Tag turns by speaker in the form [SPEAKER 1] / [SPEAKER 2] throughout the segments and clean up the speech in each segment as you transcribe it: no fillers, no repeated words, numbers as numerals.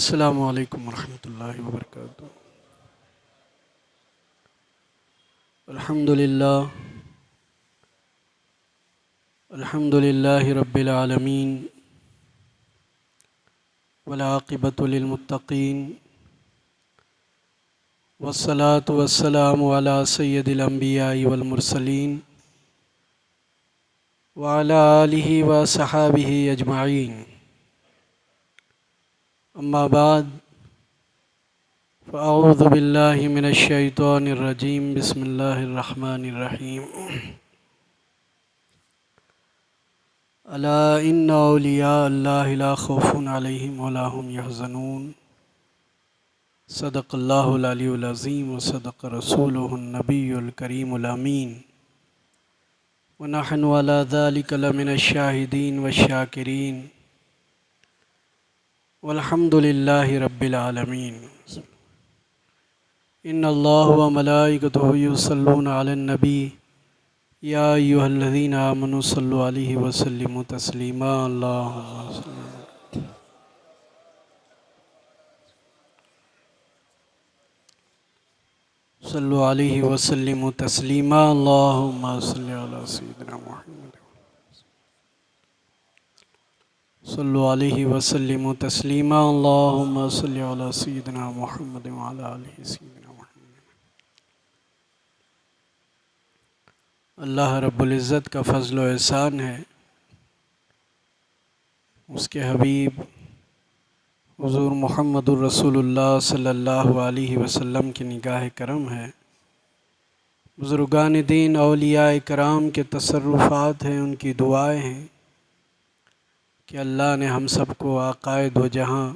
[SPEAKER 1] السلام علیکم ورحمۃ اللہ وبرکاتہ۔ الحمد للہ رب العالمین والعاقبۃ للمتقین والصلاة والسلام علی سید الانبیاء والمرسلین وعلی آلہ وصحابہ اجمعین، اما بعد فاعوذ باللہ من الشیطان الرجیم، بسم اللہ الرحمن الرحیم۔ الا ان اولیاء اللہ لا خوف علیہم ولا هم یحزنون، صدق اللہ العلی العظیم وصدق رسولہ النبی الکریم الامین، ونحن على ذلك لمن الشاہدین والشاکرین، والحمد للہ رب العالمین۔ ان اللہ وملائکتہ یصلون علی النبی یا ایھا الذین آمنوا صلوا علیہ وسلموا تسلیما، اللہم صلوا علیہ وسلموا تسلیما، اللہم صل علی سیدنا محمد صلوا علیہ وسلموا تسلیما، اللہم صل علی سیدنا محمد وعلی آلہ سیدنا محمد۔ اللہ رب العزت کا فضل و احسان ہے، اس کے حبیب حضور محمد الرسول اللہ صلی اللہ علیہ وسلم کی نگاہ کرم ہے، بزرگان دین اولیاء کرام کے تصرفات ہیں، ان کی دعائیں ہیں کہ اللہ نے ہم سب کو آقائے دو جہاں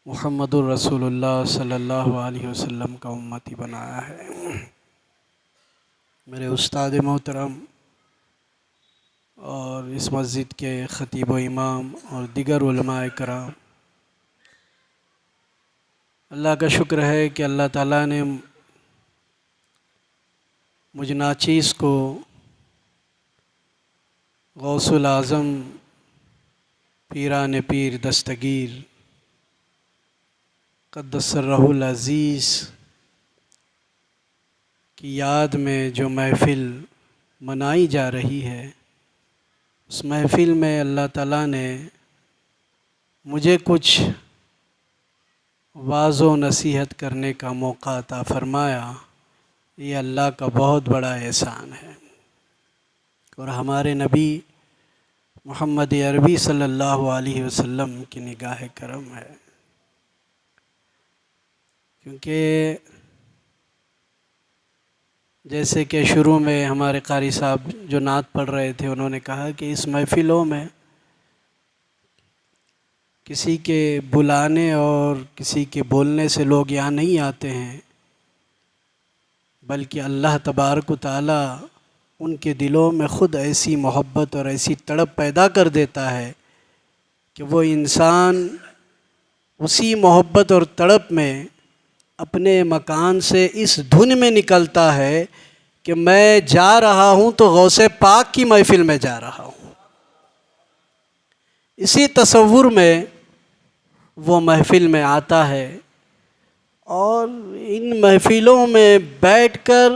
[SPEAKER 1] محمد الرسول اللہ صلی اللہ علیہ وسلم کا امتی بنایا ہے۔ میرے استاد محترم اور اس مسجد کے خطیب و امام اور دیگر علماء کرام، اللہ کا شکر ہے کہ اللہ تعالیٰ نے مجھ ناچیز کو غوث العظم پیران پیر دستگیر قدس سرہ العزیز کی یاد میں جو محفل منائی جا رہی ہے، اس محفل میں اللہ تعالیٰ نے مجھے کچھ واعظ و نصیحت کرنے کا موقع عطا فرمایا، یہ اللہ کا بہت بڑا احسان ہے، اور ہمارے نبی محمد عربی صلی اللہ علیہ وسلم کی نگاہ کرم ہے، کیونکہ جیسے کہ شروع میں ہمارے قاری صاحب جو نعت پڑھ رہے تھے، انہوں نے کہا کہ اس محفلوں میں کسی کے بلانے اور کسی کے بولنے سے لوگ یہاں نہیں آتے ہیں، بلکہ اللہ تبارک و تعالیٰ ان کے دلوں میں خود ایسی محبت اور ایسی تڑپ پیدا کر دیتا ہے کہ وہ انسان اسی محبت اور تڑپ میں اپنے مکان سے اس دھن میں نکلتا ہے کہ میں جا رہا ہوں تو غوث پاک کی محفل میں جا رہا ہوں۔ اسی تصور میں وہ محفل میں آتا ہے، اور ان محفلوں میں بیٹھ کر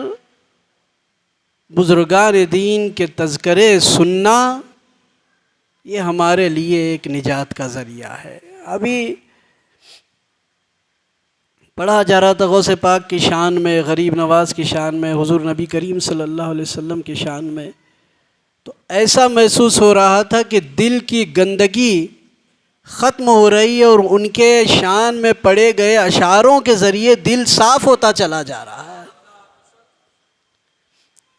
[SPEAKER 1] بزرگان دین کے تذکرے سننا، یہ ہمارے لیے ایک نجات کا ذریعہ ہے۔ ابھی پڑھا جا رہا تھا غوث پاک کی شان میں، غریب نواز کی شان میں، حضور نبی کریم صلی اللہ علیہ وسلم کی شان میں، تو ایسا محسوس ہو رہا تھا کہ دل کی گندگی ختم ہو رہی ہے، اور ان کے شان میں پڑھے گئے اشعاروں کے ذریعے دل صاف ہوتا چلا جا رہا ہے۔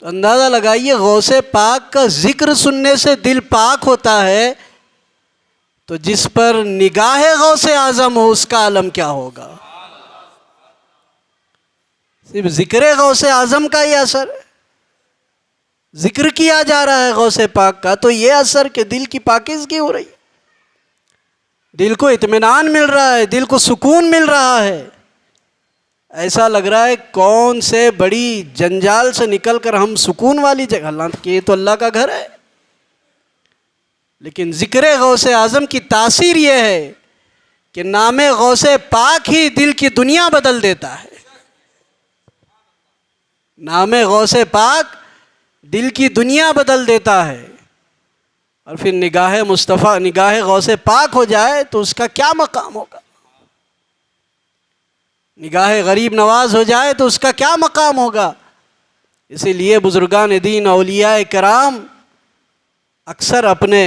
[SPEAKER 1] تو اندازہ لگائیے، غوث پاک کا ذکر سننے سے دل پاک ہوتا ہے، تو جس پر نگاہ غوث اعظم ہو اس کا عالم کیا ہوگا۔ صرف ذکر غوث اعظم کا یہ اثر ہے، ذکر کیا جا رہا ہے غوث پاک کا، تو یہ اثر کہ دل کی پاکیزگی ہو رہی ہے، دل کو اطمینان مل رہا ہے، دل کو سکون مل رہا ہے، ایسا لگ رہا ہے کون سے بڑی جنجال سے نکل کر ہم سکون والی جگہ، اللہ کہ یہ تو اللہ کا گھر ہے، لیکن ذکر غوث اعظم کی تاثیر یہ ہے کہ نام غوث پاک ہی دل کی دنیا بدل دیتا ہے. نام غوث پاک دل کی دنیا بدل دیتا ہے. اور پھر نگاہ مصطفیٰ، نگاہ غوث پاک ہو جائے تو اس کا کیا مقام ہوگا. نگاہ غریب نواز ہو جائے تو اس کا کیا مقام ہوگا. اسی لیے بزرگان دین، اولیاء کرام اکثر اپنے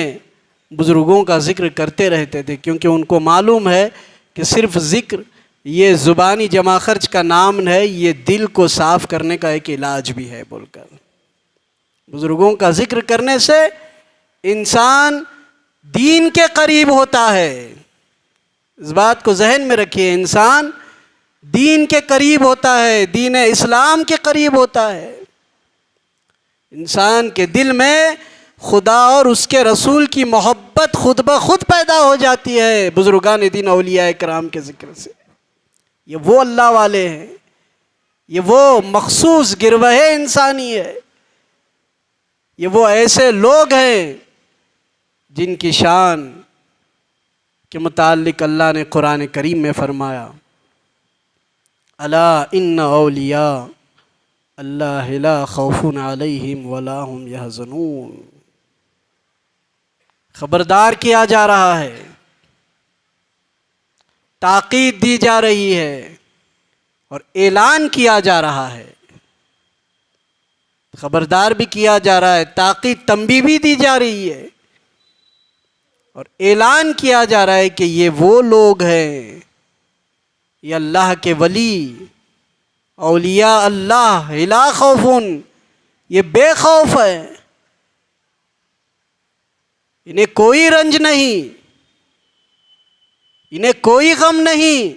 [SPEAKER 1] بزرگوں کا ذکر کرتے رہتے تھے، کیونکہ ان کو معلوم ہے کہ صرف ذکر یہ زبانی جمع خرچ کا نام ہے، یہ دل کو صاف کرنے کا ایک علاج بھی ہے بول کر. بزرگوں کا ذکر کرنے سے انسان دین کے قریب ہوتا ہے. اس بات کو ذہن میں رکھیے، انسان دین کے قریب ہوتا ہے، دین اسلام کے قریب ہوتا ہے. انسان کے دل میں خدا اور اس کے رسول کی محبت خود بخود پیدا ہو جاتی ہے بزرگان دین اولیاء کرام کے ذکر سے. یہ وہ اللہ والے ہیں، یہ وہ مخصوص گروہ انسانی ہے، یہ وہ ایسے لوگ ہیں جن کی شان کے متعلق اللہ نے قرآن کریم میں فرمایا، الا ان اولیاء اللہ لا خوف علیہم ولا هم یحزنون. خبردار کیا جا رہا ہے، تاکید دی جا رہی ہے اور اعلان کیا جا رہا ہے. خبردار بھی کیا جا رہا ہے، تاکید تنبیہ بھی دی جا رہی ہے اور اعلان کیا جا رہا ہے کہ یہ وہ لوگ ہیں، یہ اللہ کے ولی، اولیاء اللہ لا خوفن، یہ بے خوف ہے، انہیں کوئی رنج نہیں، انہیں کوئی غم نہیں،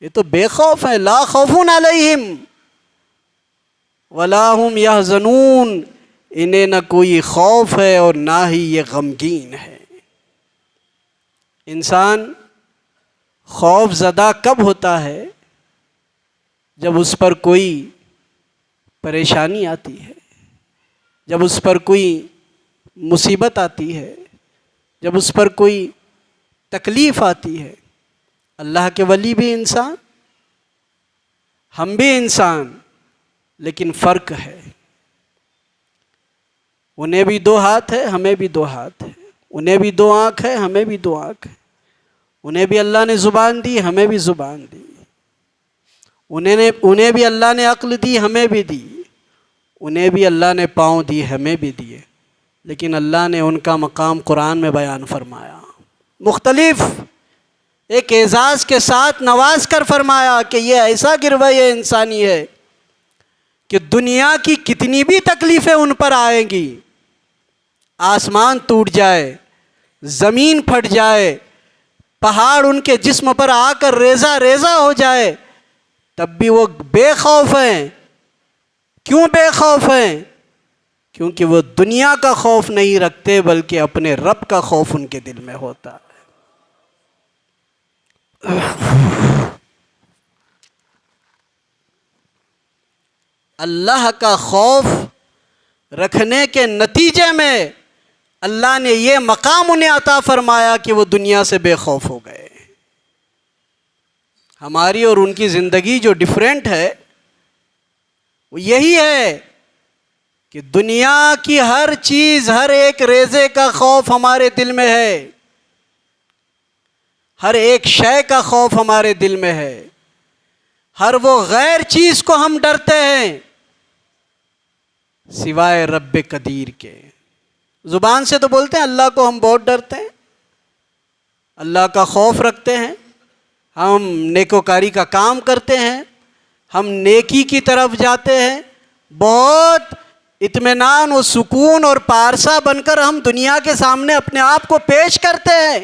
[SPEAKER 1] یہ تو بے خوف ہے. لا خوف علیہم ولا هم یحزنون، انہیں نہ کوئی خوف ہے اور نہ ہی یہ غمگین ہے. انسان خوف زدہ کب ہوتا ہے؟ جب اس پر کوئی پریشانی آتی ہے، جب اس پر کوئی مصیبت آتی ہے، جب اس پر کوئی تکلیف آتی ہے. اللہ کے ولی بھی انسان، ہم بھی انسان، لیکن فرق ہے. انہیں بھی دو ہاتھ ہے، ہمیں بھی دو ہاتھ ہے. انہیں بھی دو آنکھ ہے، ہمیں بھی دو آنکھ ہے. انہیں بھی اللہ نے زبان دی، ہمیں بھی زبان دی. انہیں بھی اللہ نے عقل دی، ہمیں بھی دی. انہیں بھی اللہ نے پاؤں دی، ہمیں بھی دیے. لیکن اللہ نے ان کا مقام قرآن میں بیان فرمایا، مختلف ایک اعزاز کے ساتھ نواز کر فرمایا کہ یہ ایسا گروہ انسانی ہے کہ دنیا کی کتنی بھی تکلیفیں ان پر آئیں گی، آسمان ٹوٹ جائے، زمین پھٹ جائے، پہاڑ ان کے جسم پر آ کر ریزہ ریزہ ہو جائے، تب بھی وہ بے خوف ہیں. کیوں بے خوف ہیں؟ کیونکہ وہ دنیا کا خوف نہیں رکھتے، بلکہ اپنے رب کا خوف ان کے دل میں ہوتا ہے. اللہ کا خوف رکھنے کے نتیجے میں اللہ نے یہ مقام انہیں عطا فرمایا کہ وہ دنیا سے بے خوف ہو گئے. ہماری اور ان کی زندگی جو ڈیفرنٹ ہے وہ یہی ہے کہ دنیا کی ہر چیز، ہر ایک ریزے کا خوف ہمارے دل میں ہے، ہر ایک شے کا خوف ہمارے دل میں ہے. ہر وہ غیر چیز کو ہم ڈرتے ہیں سوائے رب قدیر کے. زبان سے تو بولتے ہیں اللہ کو ہم بہت ڈرتے ہیں، اللہ کا خوف رکھتے ہیں، ہم نیکوکاری کا کام کرتے ہیں، ہم نیکی کی طرف جاتے ہیں، بہت اطمینان و سکون اور پارسا بن کر ہم دنیا کے سامنے اپنے آپ کو پیش کرتے ہیں.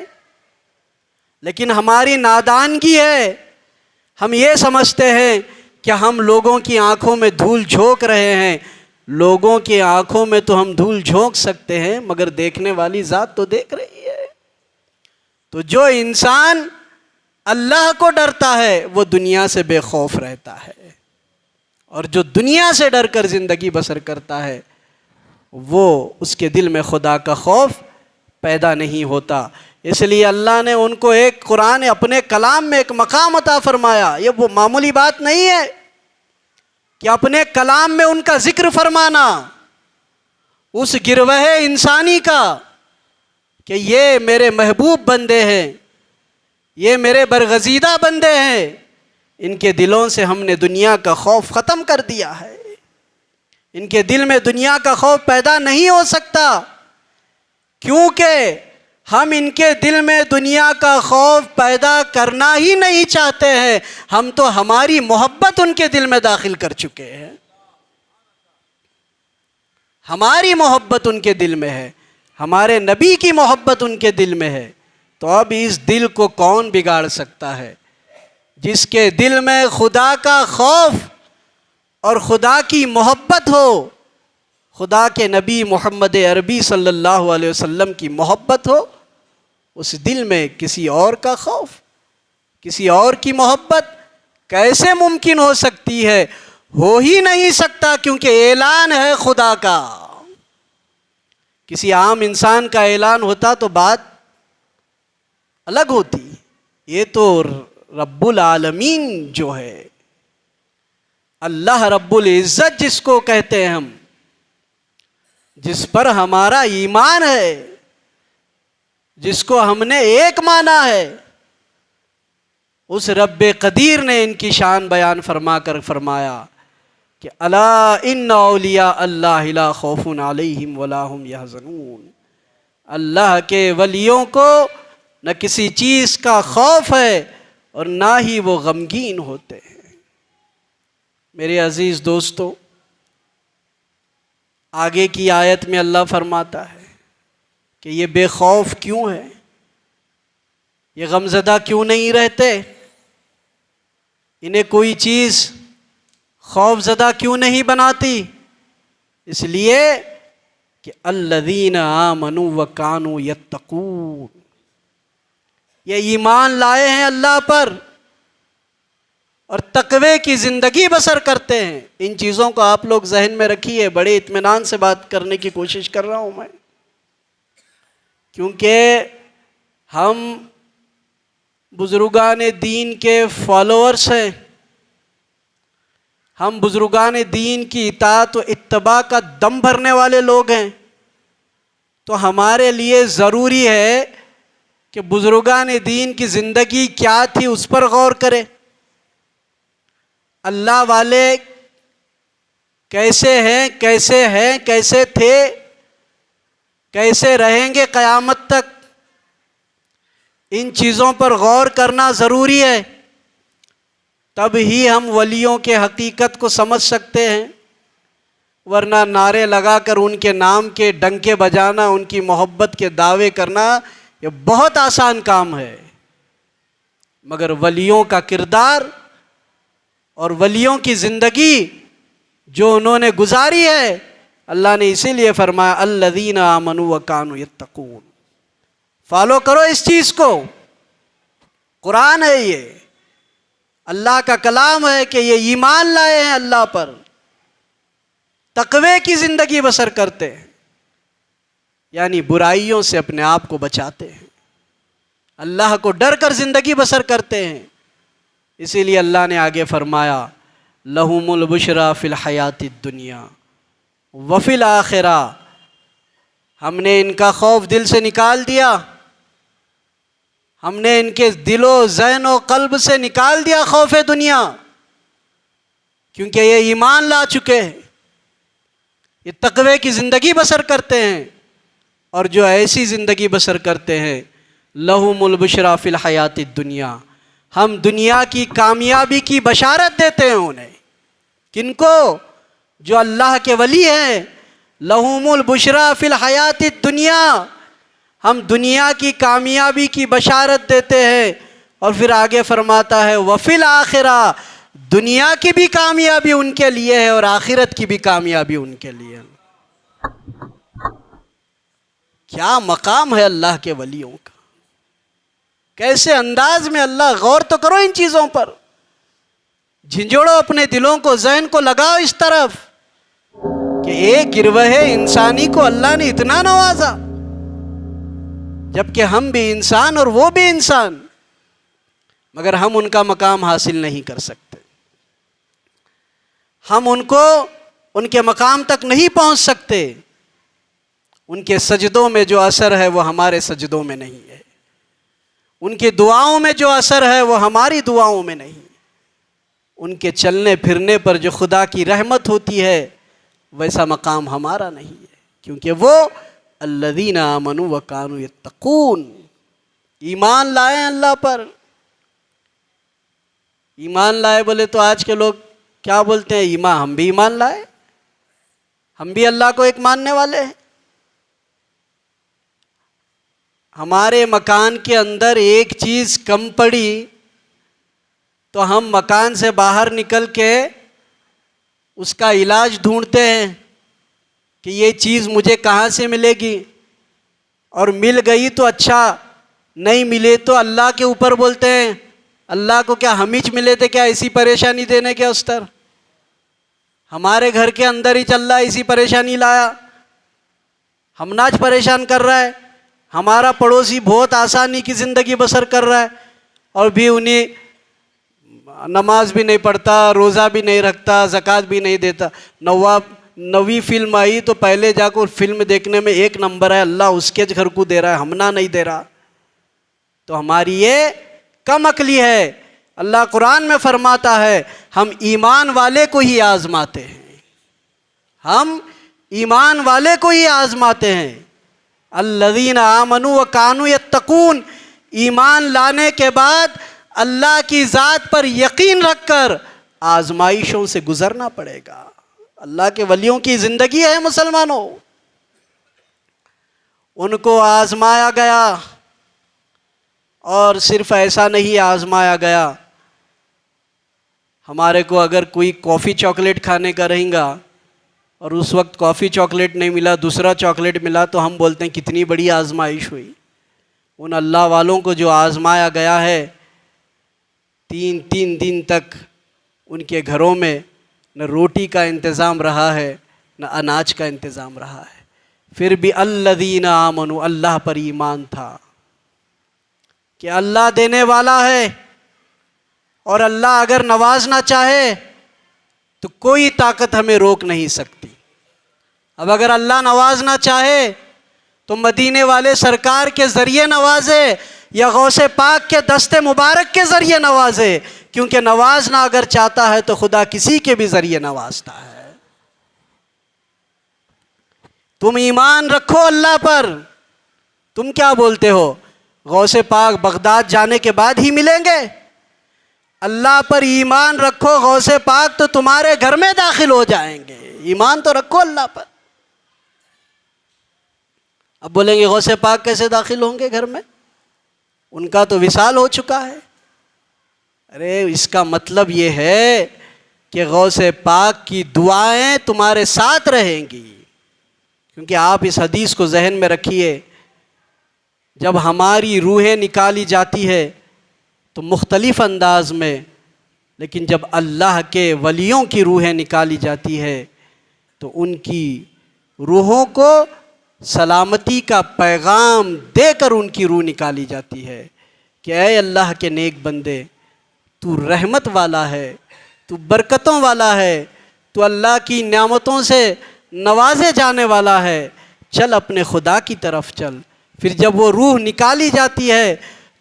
[SPEAKER 1] لیکن ہماری نادانگی ہے، ہم یہ سمجھتے ہیں کہ ہم لوگوں کی آنکھوں میں دھول جھونک رہے ہیں. لوگوں کی آنکھوں میں تو ہم دھول جھونک سکتے ہیں، مگر دیکھنے والی ذات تو دیکھ رہی ہے. تو جو انسان اللہ کو ڈرتا ہے وہ دنیا سے بے خوف رہتا ہے، اور جو دنیا سے ڈر کر زندگی بسر کرتا ہے وہ اس کے دل میں خدا کا خوف پیدا نہیں ہوتا. اس لیے اللہ نے ان کو ایک قرآن اپنے کلام میں ایک مقام عطا فرمایا. یہ وہ معمولی بات نہیں ہے کہ اپنے کلام میں ان کا ذکر فرمانا اس گروہ انسانی کا کہ یہ میرے محبوب بندے ہیں، یہ میرے برگزیدہ بندے ہیں. ان کے دلوں سے ہم نے دنیا کا خوف ختم کر دیا ہے. ان کے دل میں دنیا کا خوف پیدا نہیں ہو سکتا، کیونکہ ہم ان کے دل میں دنیا کا خوف پیدا کرنا ہی نہیں چاہتے ہیں. ہم تو ہماری محبت ان کے دل میں داخل کر چکے ہیں. ہماری محبت ان کے دل میں ہے، ہمارے نبی کی محبت ان کے دل میں ہے. تو اب اس دل کو کون بگاڑ سکتا ہے؟ جس کے دل میں خدا کا خوف اور خدا کی محبت ہو، خدا کے نبی محمد عربی صلی اللہ علیہ وسلم کی محبت ہو، اس دل میں کسی اور کا خوف، کسی اور کی محبت کیسے ممکن ہو سکتی ہے؟ ہو ہی نہیں سکتا، کیونکہ اعلان ہے خدا کا. کسی عام انسان کا اعلان ہوتا تو بات الگ ہوتی. یہ تو رب العالمین جو ہے، اللہ رب العزت جس کو کہتے ہیں ہم، جس پر ہمارا ایمان ہے، جس کو ہم نے ایک مانا ہے، اس رب قدیر نے ان کی شان بیان فرما کر فرمایا کہ الا ان اولیاء اللہ لا خوف علیہم ولا هم یحزنون. اللہ کے ولیوں کو نہ کسی چیز کا خوف ہے اور نہ ہی وہ غمگین ہوتے ہیں. میرے عزیز دوستو، آگے کی آیت میں اللہ فرماتا ہے کہ یہ بے خوف کیوں ہے، یہ غمزدہ کیوں نہیں رہتے، انہیں کوئی چیز خوف زدہ کیوں نہیں بناتی؟ اس لیے کہ الذین آمنوا وکانوا یتقون، یہ ایمان لائے ہیں اللہ پر اور تقوی کی زندگی بسر کرتے ہیں. ان چیزوں کو آپ لوگ ذہن میں رکھیے. بڑے اطمینان سے بات کرنے کی کوشش کر رہا ہوں میں، کیونکہ ہم بزرگان دین کے فالوورز ہیں. ہم بزرگان دین کی اطاعت و اتباع کا دم بھرنے والے لوگ ہیں. تو ہمارے لیے ضروری ہے کہ بزرگان دین کی زندگی کیا تھی اس پر غور کریں. اللہ والے کیسے ہیں، کیسے تھے، کیسے رہیں گے قیامت تک، ان چیزوں پر غور کرنا ضروری ہے. تب ہی ہم ولیوں کے حقیقت کو سمجھ سکتے ہیں. ورنہ نعرے لگا کر ان کے نام کے ڈنکے بجانا، ان کی محبت کے دعوے کرنا، یہ بہت آسان کام ہے. مگر ولیوں کا کردار اور ولیوں کی زندگی جو انہوں نے گزاری ہے، اللہ نے اسی لیے فرمایا الذین آمنوا وکانوا یتقون. فالو کرو اس چیز کو. قرآن ہے، یہ اللہ کا کلام ہے کہ یہ ایمان لائے ہیں اللہ پر، تقوی کی زندگی بسر کرتے ہیں، یعنی برائیوں سے اپنے آپ کو بچاتے ہیں، اللہ کو ڈر کر زندگی بسر کرتے ہیں. اسی لیے اللہ نے آگے فرمایا لہم البشریٰ فی الحیات الدنیا وفی الآخرہ. ہم نے ان کا خوف دل سے نکال دیا، ہم نے ان کے دل و ذہن و قلب سے نکال دیا خوف دنیا، کیونکہ یہ ایمان لا چکے ہیں، یہ تقوی کی زندگی بسر کرتے ہیں. اور جو ایسی زندگی بسر کرتے ہیں لہم البشریٰ فی الحیات الدنیا، ہم دنیا کی کامیابی کی بشارت دیتے ہیں انہیں. کن کو؟ جو اللہ کے ولی ہیں. لہم البشریٰ فی الحیات الدنیا، ہم دنیا کی کامیابی کی بشارت دیتے ہیں. اور پھر آگے فرماتا ہے وفی الآخرہ، دنیا کی بھی کامیابی ان کے لیے ہے اور آخرت کی بھی کامیابی ان کے لیے ہے. کیا مقام ہے اللہ کے ولیوں کا، کیسے انداز میں اللہ. غور تو کرو ان چیزوں پر، جھنجھوڑو اپنے دلوں کو، ذہن کو لگاؤ اس طرف کہ ایک گروہ انسانی کو اللہ نے اتنا نوازا. جبکہ ہم بھی انسان اور وہ بھی انسان، مگر ہم ان کا مقام حاصل نہیں کر سکتے، ہم ان کے مقام تک نہیں پہنچ سکتے۔ ان کے سجدوں میں جو اثر ہے وہ ہمارے سجدوں میں نہیں ہے، ان کی دعاؤں میں جو اثر ہے وہ ہماری دعاؤں میں نہیں، ان کے چلنے پھرنے پر جو خدا کی رحمت ہوتی ہے ویسا مقام ہمارا نہیں ہے، کیونکہ وہ الذین آمنوا وکانوا یتقون، ایمان لائے اللہ پر۔ ایمان لائے بولے تو آج کے لوگ کیا بولتے ہیں؟ ایمان، ہم بھی ایمان لائے، ہم بھی اللہ کو ایک ماننے والے ہیں۔ ہمارے مکان کے اندر ایک چیز کم پڑی تو ہم مکان سے باہر نکل کے اس کا علاج ڈھونڈتے ہیں کہ یہ چیز مجھے کہاں سے ملے گی، اور مل گئی تو اچھا، نہیں ملے تو اللہ کے اوپر بولتے ہیں اللہ کو کیا ہمیچ ملے تھے کیا ایسی پریشانی دینے کے استر؟ ہمارے گھر کے اندر ہی چل رہا ہے، اسی پریشانی لایا، ہم ناج پریشان کر رہا ہے۔ ہمارا پڑوسی بہت آسانی کی زندگی بسر کر رہا ہے اور بھی انہیں نماز بھی نہیں پڑھتا، روزہ بھی نہیں رکھتا، زکوٰۃ بھی نہیں دیتا۔ نوی فلم آئی تو پہلے جا کر فلم دیکھنے میں ایک نمبر ہے، اللہ اس کے گھر کو دے رہا ہے، ہمنا نہیں دے رہا۔ تو ہماری یہ کم عقلی ہے۔ اللہ قرآن میں فرماتا ہے ہم ایمان والے کو ہی آزماتے ہیں، ہم ایمان والے کو ہی آزماتے ہیں۔ الذین آمنوا وکانوا یتقون، ایمان لانے کے بعد اللہ کی ذات پر یقین رکھ کر آزمائشوں سے گزرنا پڑے گا۔ اللہ کے ولیوں کی زندگی ہے مسلمانوں، ان کو آزمایا گیا، اور صرف ایسا نہیں آزمایا گیا، ہمارے کو اگر کوئی کافی چاکلیٹ کھانے کا رہیں گا اور اس وقت کافی چاکلیٹ نہیں ملا، دوسرا چاکلیٹ ملا، تو ہم بولتے ہیں کتنی بڑی آزمائش ہوئی۔ ان اللہ والوں کو جو آزمایا گیا ہے، تین دن تک ان کے گھروں میں نہ روٹی کا انتظام رہا ہے نہ اناج کا انتظام رہا ہے، پھر بھی الذین آمنوا، اللہ پر ایمان تھا کہ اللہ دینے والا ہے، اور اللہ اگر نوازنا چاہے تو کوئی طاقت ہمیں روک نہیں سکتی۔ اب اگر اللہ نوازنا چاہے تو مدینے والے سرکار کے ذریعے نوازے یا غوث پاک کے دست مبارک کے ذریعے نوازے، کیونکہ نوازنا اگر چاہتا ہے تو خدا کسی کے بھی ذریعے نوازتا ہے۔ تم ایمان رکھو اللہ پر۔ تم کیا بولتے ہو غوث پاک بغداد جانے کے بعد ہی ملیں گے؟ اللہ پر ایمان رکھو، غوث پاک تو تمہارے گھر میں داخل ہو جائیں گے۔ ایمان تو رکھو اللہ پر۔ اب بولیں گے غوث پاک کیسے داخل ہوں گے گھر میں؟ ان کا تو وصال ہو چکا ہے۔ ارے اس کا مطلب یہ ہے کہ غوث پاک کی دعائیں تمہارے ساتھ رہیں گی، کیونکہ آپ اس حدیث کو ذہن میں رکھیے، جب ہماری روحیں نکالی جاتی ہے تو مختلف انداز میں، لیکن جب اللہ کے ولیوں کی روحیں نکالی جاتی ہے تو ان کی روحوں کو سلامتی کا پیغام دے کر ان کی روح نکالی جاتی ہے کہ اے اللہ کے نیک بندے، تو رحمت والا ہے، تو برکتوں والا ہے، تو اللہ کی نعمتوں سے نوازے جانے والا ہے، چل اپنے خدا کی طرف چل۔ پھر جب وہ روح نکالی جاتی ہے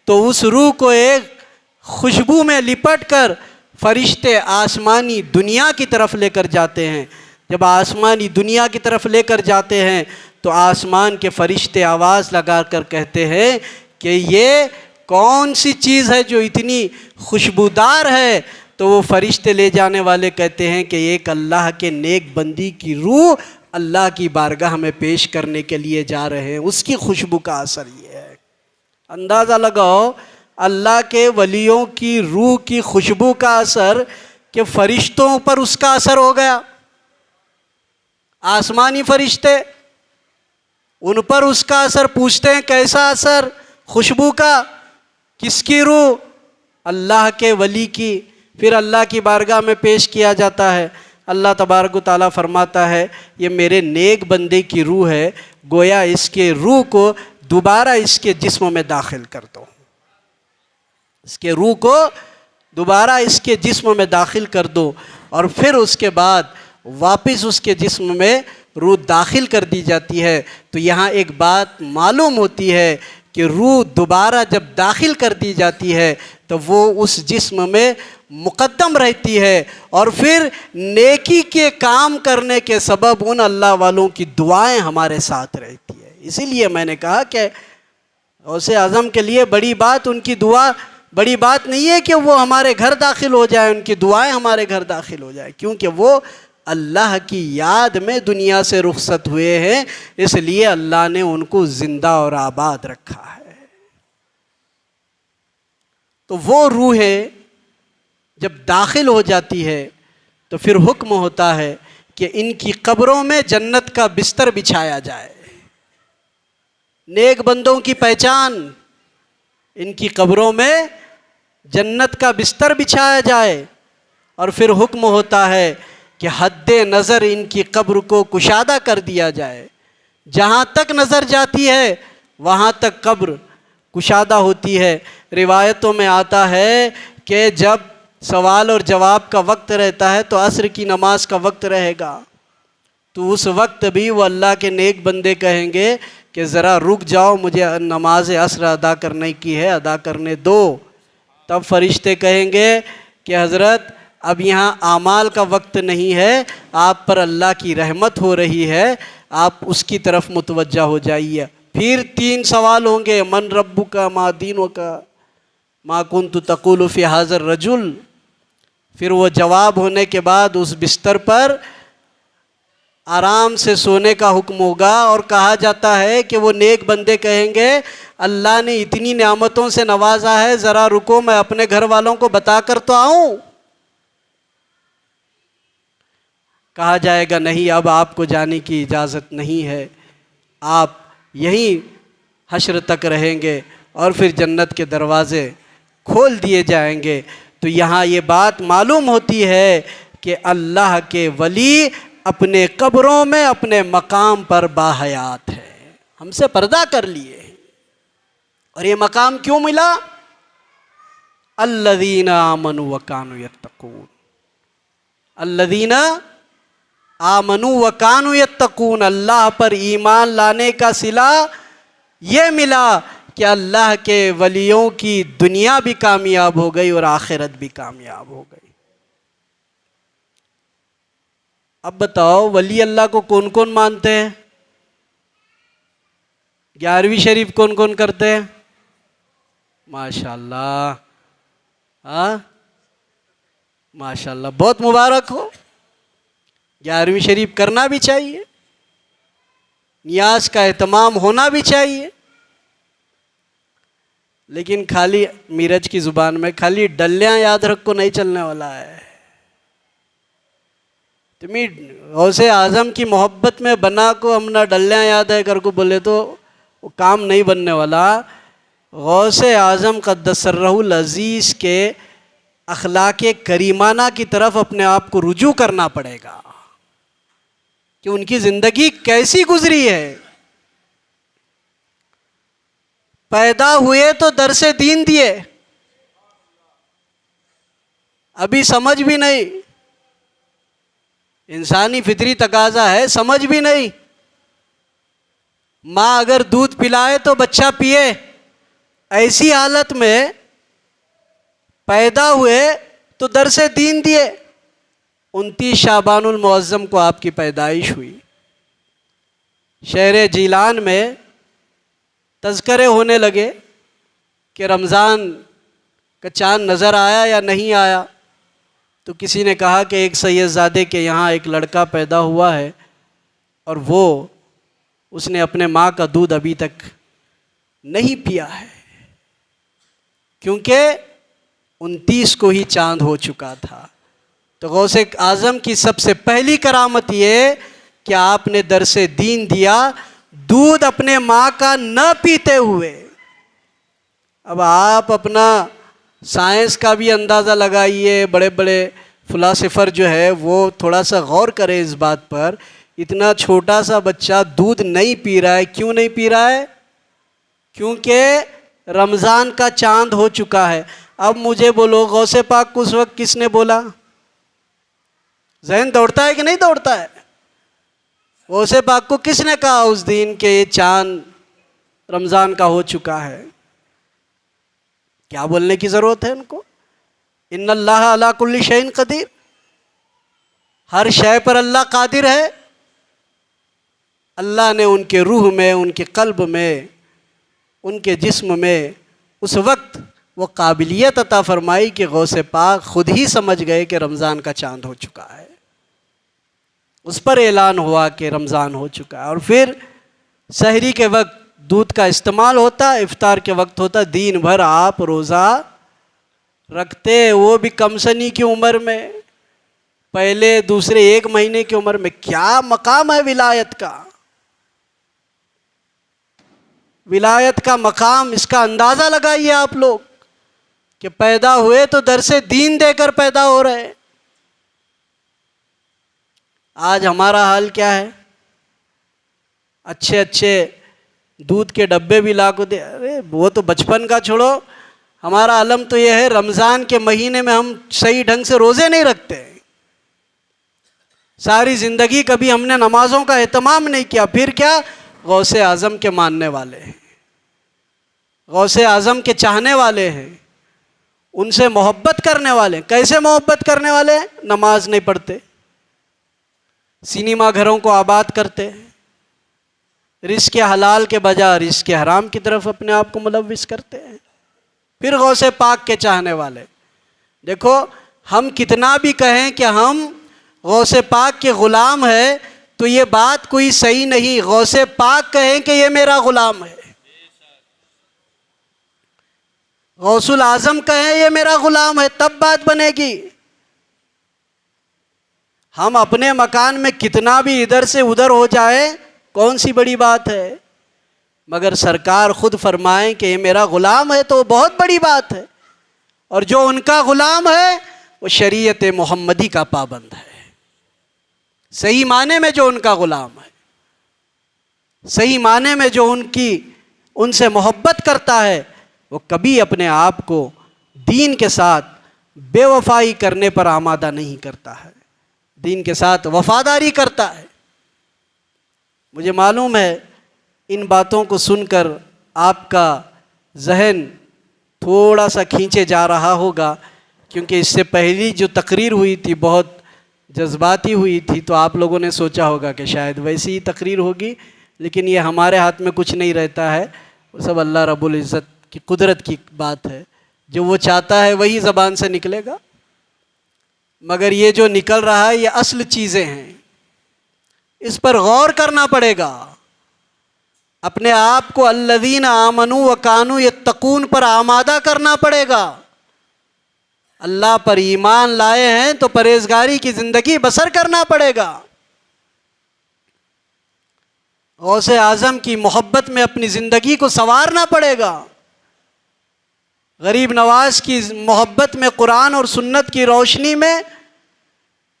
[SPEAKER 1] تو اس روح کو ایک خوشبو میں لپٹ کر فرشتے آسمانی دنیا کی طرف لے کر جاتے ہیں۔ جب آسمانی دنیا کی طرف لے کر جاتے ہیں تو آسمان کے فرشتے آواز لگا کر کہتے ہیں کہ یہ کون سی چیز ہے جو اتنی خوشبودار ہے؟ تو وہ فرشتے لے جانے والے کہتے ہیں کہ ایک اللہ کے نیک بندی کی روح اللہ کی بارگاہ میں پیش کرنے کے لیے جا رہے ہیں، اس کی خوشبو کا اثر یہ ہے۔ اندازہ لگاؤ اللہ کے ولیوں کی روح کی خوشبو کا اثر کہ فرشتوں پر اس کا اثر ہو گیا، آسمانی فرشتے ان پر اس کا اثر، پوچھتے ہیں کیسا اثر؟ خوشبو کا۔ کس کی روح؟ اللہ کے ولی کی۔ پھر اللہ کی بارگاہ میں پیش کیا جاتا ہے۔ اللہ تبارک و تعالیٰ فرماتا ہے یہ میرے نیک بندے کی روح ہے، گویا اس کے روح کو دوبارہ اس کے جسم میں داخل کر دو، اس کے روح کو دوبارہ اس کے جسم میں داخل کر دو، اور پھر اس کے بعد واپس اس کے جسم میں روح داخل کر دی جاتی ہے۔ تو یہاں ایک بات معلوم ہوتی ہے کہ روح دوبارہ جب داخل کر دی جاتی ہے تو وہ اس جسم میں مقدم رہتی ہے، اور پھر نیکی کے کام کرنے کے سبب ان اللہ والوں کی دعائیں ہمارے ساتھ رہتی ہے۔ اسی لیے میں نے کہا کہ غوث اعظم کے لیے بڑی بات ان کی دعا، بڑی بات نہیں ہے کہ وہ ہمارے گھر داخل ہو جائے، ان کی دعائیں ہمارے گھر داخل ہو جائے، کیونکہ وہ اللہ کی یاد میں دنیا سے رخصت ہوئے ہیں، اس لیے اللہ نے ان کو زندہ اور آباد رکھا ہے۔ تو وہ روحیں جب داخل ہو جاتی ہے تو پھر حکم ہوتا ہے کہ ان کی قبروں میں جنت کا بستر بچھایا جائے۔ نیک بندوں کی پہچان، ان کی قبروں میں جنت کا بستر بچھایا جائے، اور پھر حکم ہوتا ہے کہ حد نظر ان کی قبر کو کشادہ کر دیا جائے، جہاں تک نظر جاتی ہے وہاں تک قبر کشادہ ہوتی ہے۔ روایتوں میں آتا ہے کہ جب سوال اور جواب کا وقت رہتا ہے تو عصر کی نماز کا وقت رہے گا، تو اس وقت بھی وہ اللہ کے نیک بندے کہیں گے کہ ذرا رک جاؤ، مجھے نماز عصر ادا کرنے کی ہے، ادا کرنے دو۔ تب فرشتے کہیں گے کہ حضرت اب یہاں اعمال کا وقت نہیں ہے، آپ پر اللہ کی رحمت ہو رہی ہے، آپ اس کی طرف متوجہ ہو جائیے۔ پھر 3 سوال ہوں گے، من ربک ما دینک ما کنت تقول فی ھذا الرجل۔ پھر وہ جواب ہونے کے بعد اس بستر پر آرام سے سونے کا حکم ہوگا، اور کہا جاتا ہے کہ وہ نیک بندے کہیں گے اللہ نے اتنی نعمتوں سے نوازا ہے، ذرا رکو میں اپنے گھر والوں کو بتا کر تو آؤں۔ کہا جائے گا نہیں، اب آپ کو جانے کی اجازت نہیں ہے، آپ یہیں حشر تک رہیں گے، اور پھر جنت کے دروازے کھول دیے جائیں گے۔ تو یہاں یہ بات معلوم ہوتی ہے کہ اللہ کے ولی اپنے قبروں میں اپنے مقام پر باحیات ہے، ہم سے پردہ کر لیے ہیں۔ اور یہ مقام کیوں ملا؟ الذین آمنوا وکانوا یتقون، الذین آمنوا وکانوا یتقون، اللہ پر ایمان لانے کا صلہ یہ ملا کہ اللہ کے ولیوں کی دنیا بھی کامیاب ہو گئی اور آخرت بھی کامیاب ہو گئی۔ اب بتاؤ ولی اللہ کو کون کون مانتے ہیں؟ 11ویں شریف کون کون کرتے ہیں؟ ماشاءاللہ، ہاں ماشاءاللہ، بہت مبارک ہو۔ 11ویں شریف کرنا بھی چاہیے، نیاز کا اہتمام ہونا بھی چاہیے، لیکن خالی میرج کی زبان میں خالی ڈلیاں یاد رکھو نہیں چلنے والا ہے۔ تمہیں غوث اعظم کی محبت میں بنا کو ہم نہ ڈلیاں یاد ہے کر کو بولے تو وہ کام نہیں بننے والا۔ غوث اعظم قدس سرہ العزیز کے اخلاق کریمانہ کی طرف اپنے آپ کو رجوع کرنا پڑے گا کہ ان کی زندگی کیسی گزری ہے۔ پیدا ہوئے تو درس دین دیے، ابھی سمجھ بھی نہیں، انسانی فطری تقاضا ہے، سمجھ بھی نہیں۔ ماں اگر دودھ پلائے تو بچہ پیے، ایسی حالت میں پیدا ہوئے تو درس دین دیے۔ 29 شعبان المعظم کو آپ کی پیدائش ہوئی، شہر جیلان میں تذکرے ہونے لگے کہ رمضان کا چاند نظر آیا یا نہیں آیا، تو کسی نے کہا کہ ایک سید زادے کے یہاں ایک لڑکا پیدا ہوا ہے اور اس نے اپنے ماں کا دودھ ابھی تک نہیں پیا ہے، کیونکہ 29 کو ہی چاند ہو چکا تھا۔ تو غوث اعظم کی سب سے پہلی کرامت یہ کہ آپ نے درس دین دیا دودھ اپنے ماں کا نہ پیتے ہوئے۔ اب آپ اپنا سائنس کا بھی اندازہ لگائیے، بڑے بڑے فلاسفر جو ہے وہ تھوڑا سا غور کرے اس بات پر، اتنا چھوٹا سا بچہ دودھ نہیں پی رہا ہے، کیوں نہیں پی رہا ہے؟ کیونکہ رمضان کا چاند ہو چکا ہے۔ اب مجھے بولو غوث پاک کو اس وقت کس نے بولا؟ ذہن دوڑتا ہے کہ نہیں دوڑتا ہے؟ غوث پاک کو کس نے کہا اس دن کہ یہ چاند رمضان کا ہو چکا ہے؟ کیا بولنے کی ضرورت ہے ان کو؟ ان اللہ علی کل شیء قدیر، ہر شے پر اللہ قادر ہے۔ اللہ نے ان کے روح میں، ان کے قلب میں، ان کے جسم میں اس وقت وہ قابلیت عطا فرمائی کہ غوث پاک خود ہی سمجھ گئے کہ رمضان کا چاند ہو چکا ہے۔ اس پر اعلان ہوا کہ رمضان ہو چکا ہے، اور پھر سحری کے وقت دودھ کا استعمال ہوتا، افطار کے وقت ہوتا، دن بھر آپ روزہ رکھتے، وہ بھی کم سنی کی عمر میں، پہلے دوسرے 1 مہینے کی عمر میں۔ کیا مقام ہے ولایت کا! ولایت کا مقام، اس کا اندازہ لگائیے آپ لوگ کہ پیدا ہوئے تو درس دین دے کر پیدا ہو رہے۔ آج ہمارا حال کیا ہے؟ اچھے اچھے دودھ کے ڈبے بھی لا کو دے، ارے وہ تو بچپن کا چھوڑو، ہمارا علم تو یہ ہے رمضان کے مہینے میں ہم صحیح ڈھنگ سے روزے نہیں رکھتے، ساری زندگی کبھی ہم نے نمازوں کا اہتمام نہیں کیا، پھر کیا؟ غوث اعظم کے ماننے والے ہیں، غوث اعظم کے چاہنے والے ہیں، ان سے محبت کرنے والے ہیں۔ کیسے محبت کرنے والے ہیں؟ نماز نہیں پڑھتے، سینما گھروں کو آباد کرتے ہیں، رزق حلال کے بجائے رزق حرام کی طرف اپنے آپ کو ملوث کرتے ہیں۔ پھر غوث پاک کے چاہنے والے، دیکھو ہم کتنا بھی کہیں کہ ہم غوث پاک کے غلام ہیں تو یہ بات کوئی صحیح نہیں۔ غوث پاک کہیں کہ یہ میرا غلام ہے، غوث الاعظم کہیں یہ میرا غلام ہے، تب بات بنے گی۔ ہم اپنے مکان میں کتنا بھی ادھر سے ادھر ہو جائے، کون سی بڑی بات ہے؟ مگر سرکار خود فرمائیں کہ یہ میرا غلام ہے تو وہ بہت بڑی بات ہے، اور جو ان کا غلام ہے وہ شریعت محمدی کا پابند ہے، صحیح معنی میں جو ان کا غلام ہے، صحیح معنی میں جو ان سے محبت کرتا ہے، وہ کبھی اپنے آپ کو دین کے ساتھ بے وفائی کرنے پر آمادہ نہیں کرتا ہے، دین کے ساتھ وفاداری کرتا ہے۔ مجھے معلوم ہے ان باتوں کو سن کر آپ کا ذہن تھوڑا سا کھینچے جا رہا ہوگا، کیونکہ اس سے پہلی جو تقریر ہوئی تھی بہت جذباتی ہوئی تھی، تو آپ لوگوں نے سوچا ہوگا کہ شاید ویسی ہی تقریر ہوگی، لیکن یہ ہمارے ہاتھ میں کچھ نہیں رہتا ہے، وہ سب اللہ رب العزت کی قدرت کی بات ہے، جو وہ چاہتا ہے وہی زبان سے نکلے گا۔ مگر یہ جو نکل رہا ہے یہ اصل چیزیں ہیں، اس پر غور کرنا پڑے گا، اپنے آپ کو الذین آمنوا وکانوا یتقون پر آمادہ کرنا پڑے گا۔ اللہ پر ایمان لائے ہیں تو پرہیزگاری کی زندگی بسر کرنا پڑے گا، غوث اعظم کی محبت میں اپنی زندگی کو سنوارنا پڑے گا، غریب نواز کی محبت میں قرآن اور سنت کی روشنی میں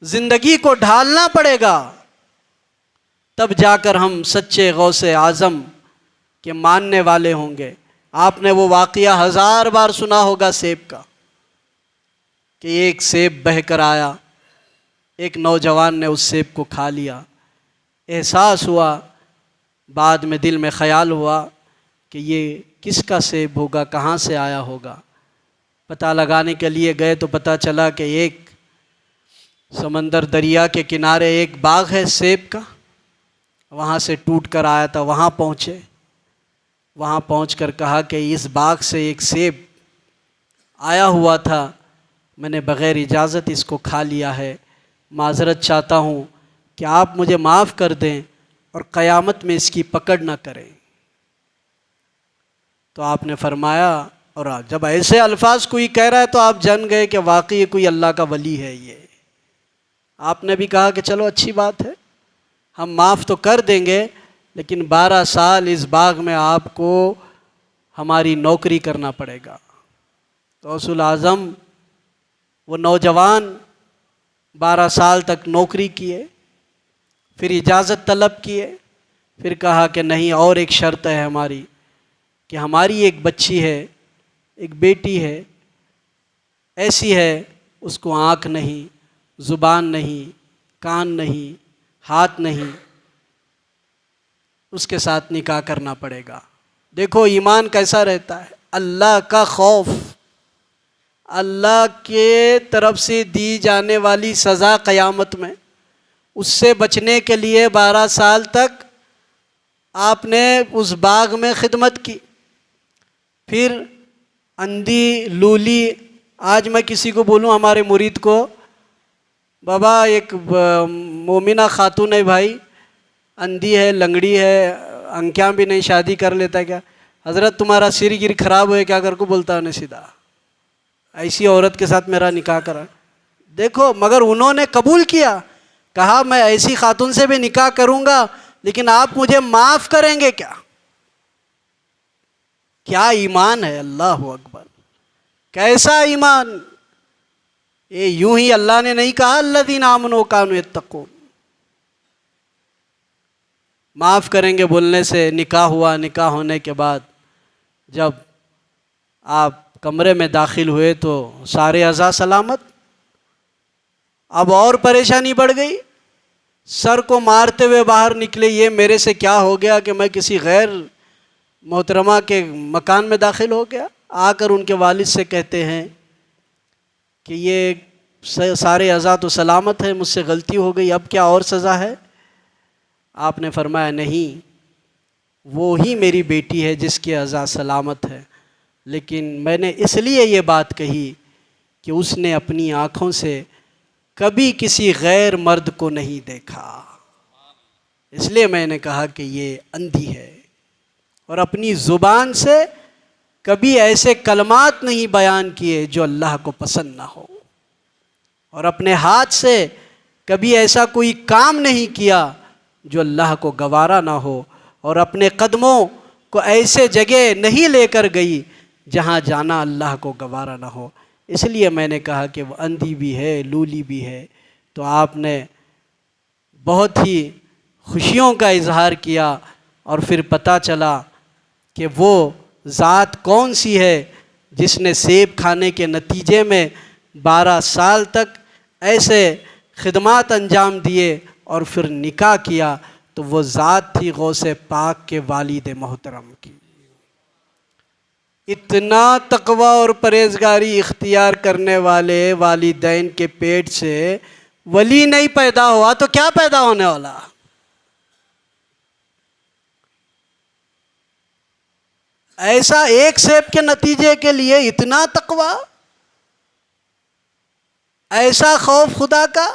[SPEAKER 1] زندگی کو ڈھالنا پڑے گا، تب جا کر ہم سچے غوث اعظم کے ماننے والے ہوں گے۔ آپ نے وہ واقعہ 1000 بار سنا ہوگا سیب کا، کہ ایک سیب بہہ کر آیا، ایک نوجوان نے اس سیب کو کھا لیا، احساس ہوا، بعد میں دل میں خیال ہوا کہ یہ کس کا سیب ہوگا، کہاں سے آیا ہوگا۔ پتہ لگانے کے لیے گئے تو پتہ چلا کہ ایک سمندر دریا کے کنارے ایک باغ ہے سیب کا، وہاں سے ٹوٹ کر آیا تھا۔ وہاں پہنچے، وہاں پہنچ کر کہا کہ اس باغ سے ایک سیب آیا ہوا تھا، میں نے بغیر اجازت اس کو کھا لیا ہے، معذرت چاہتا ہوں کہ آپ مجھے معاف کر دیں اور قیامت میں اس کی پکڑ نہ کریں۔ تو آپ نے فرمایا، اور جب ایسے الفاظ کوئی کہہ رہا ہے تو آپ جان گئے کہ واقعی کوئی اللہ کا ولی ہے یہ۔ آپ نے بھی کہا کہ چلو اچھی بات ہے، ہم معاف تو کر دیں گے، لیکن 12 سال اس باغ میں آپ کو ہماری نوکری کرنا پڑے گا۔ غوث الاعظم وہ نوجوان 12 سال تک نوکری کیے، پھر اجازت طلب کیے، پھر کہا کہ نہیں، اور ایک شرط ہے ہماری، کہ ہماری ایک بچی ہے، ایک بیٹی ہے، ایسی ہے، اس کو آنکھ نہیں، زبان نہیں، کان نہیں، ہاتھ نہیں، اس کے ساتھ نکاح کرنا پڑے گا۔ دیکھو ایمان کیسا رہتا ہے، اللہ کا خوف، اللہ کے طرف سے دی جانے والی سزا قیامت میں، اس سے بچنے کے لیے 12 سال تک آپ نے اس باغ میں خدمت کی۔ پھر اندھی لولی، آج میں کسی کو بولوں ہمارے مرید کو، بابا ایک مومنہ خاتون ہے بھائی، اندھی ہے، لنگڑی ہے، انکھیاں بھی نہیں، شادی کر لیتا کیا؟ حضرت تمہارا سر گر خراب ہوئے کیا کر کو بولتا انہیں سیدھا، ایسی عورت کے ساتھ میرا نکاح کرا۔ دیکھو مگر انہوں نے قبول کیا، کہا میں ایسی خاتون سے بھی نکاح کروں گا، لیکن آپ مجھے معاف کریں گے کیا؟ کیا ایمان ہے، اللہ اکبر، کیسا ایمان! یہ یوں ہی اللہ نے نہیں کہا الذین آمنوا کانوا یتقون، معاف کریں گے بولنے سے نکاح ہوا۔ نکاح ہونے کے بعد جب آپ کمرے میں داخل ہوئے تو سارے اعضاء سلامت۔ اب اور پریشانی بڑھ گئی، سر کو مارتے ہوئے باہر نکلے، یہ میرے سے کیا ہو گیا کہ میں کسی غیر محترمہ کے مکان میں داخل ہو گیا۔ آ کر ان کے والد سے کہتے ہیں کہ یہ سارے اعضاء تو سلامت ہیں، مجھ سے غلطی ہو گئی، اب کیا اور سزا ہے؟ آپ نے فرمایا نہیں، وہی میری بیٹی ہے جس کے اعضاء سلامت ہے، لیکن میں نے اس لیے یہ بات کہی کہ اس نے اپنی آنکھوں سے کبھی کسی غیر مرد کو نہیں دیکھا، اس لیے میں نے کہا کہ یہ اندھی ہے، اور اپنی زبان سے کبھی ایسے کلمات نہیں بیان کیے جو اللہ کو پسند نہ ہو، اور اپنے ہاتھ سے کبھی ایسا کوئی کام نہیں کیا جو اللہ کو گوارا نہ ہو، اور اپنے قدموں کو ایسے جگہ نہیں لے کر گئی جہاں جانا اللہ کو گوارا نہ ہو۔ اس لیے میں نے کہا کہ وہ اندھی بھی ہے، لولی بھی ہے۔ تو آپ نے بہت ہی خوشیوں کا اظہار کیا، اور پھر پتہ چلا کہ وہ ذات کون سی ہے جس نے سیب کھانے کے نتیجے میں 12 سال تک ایسے خدمات انجام دیے اور پھر نکاح کیا، تو وہ ذات تھی غوث پاک کے والد محترم کی۔ اتنا تقوی اور پرہیزگاری اختیار کرنے والے والدین کے پیٹ سے ولی نہیں پیدا ہوا تو کیا پیدا ہونے والا؟ ایسا ایک سیب کے نتیجے کے لیے اتنا تقوی، ایسا خوف خدا کا،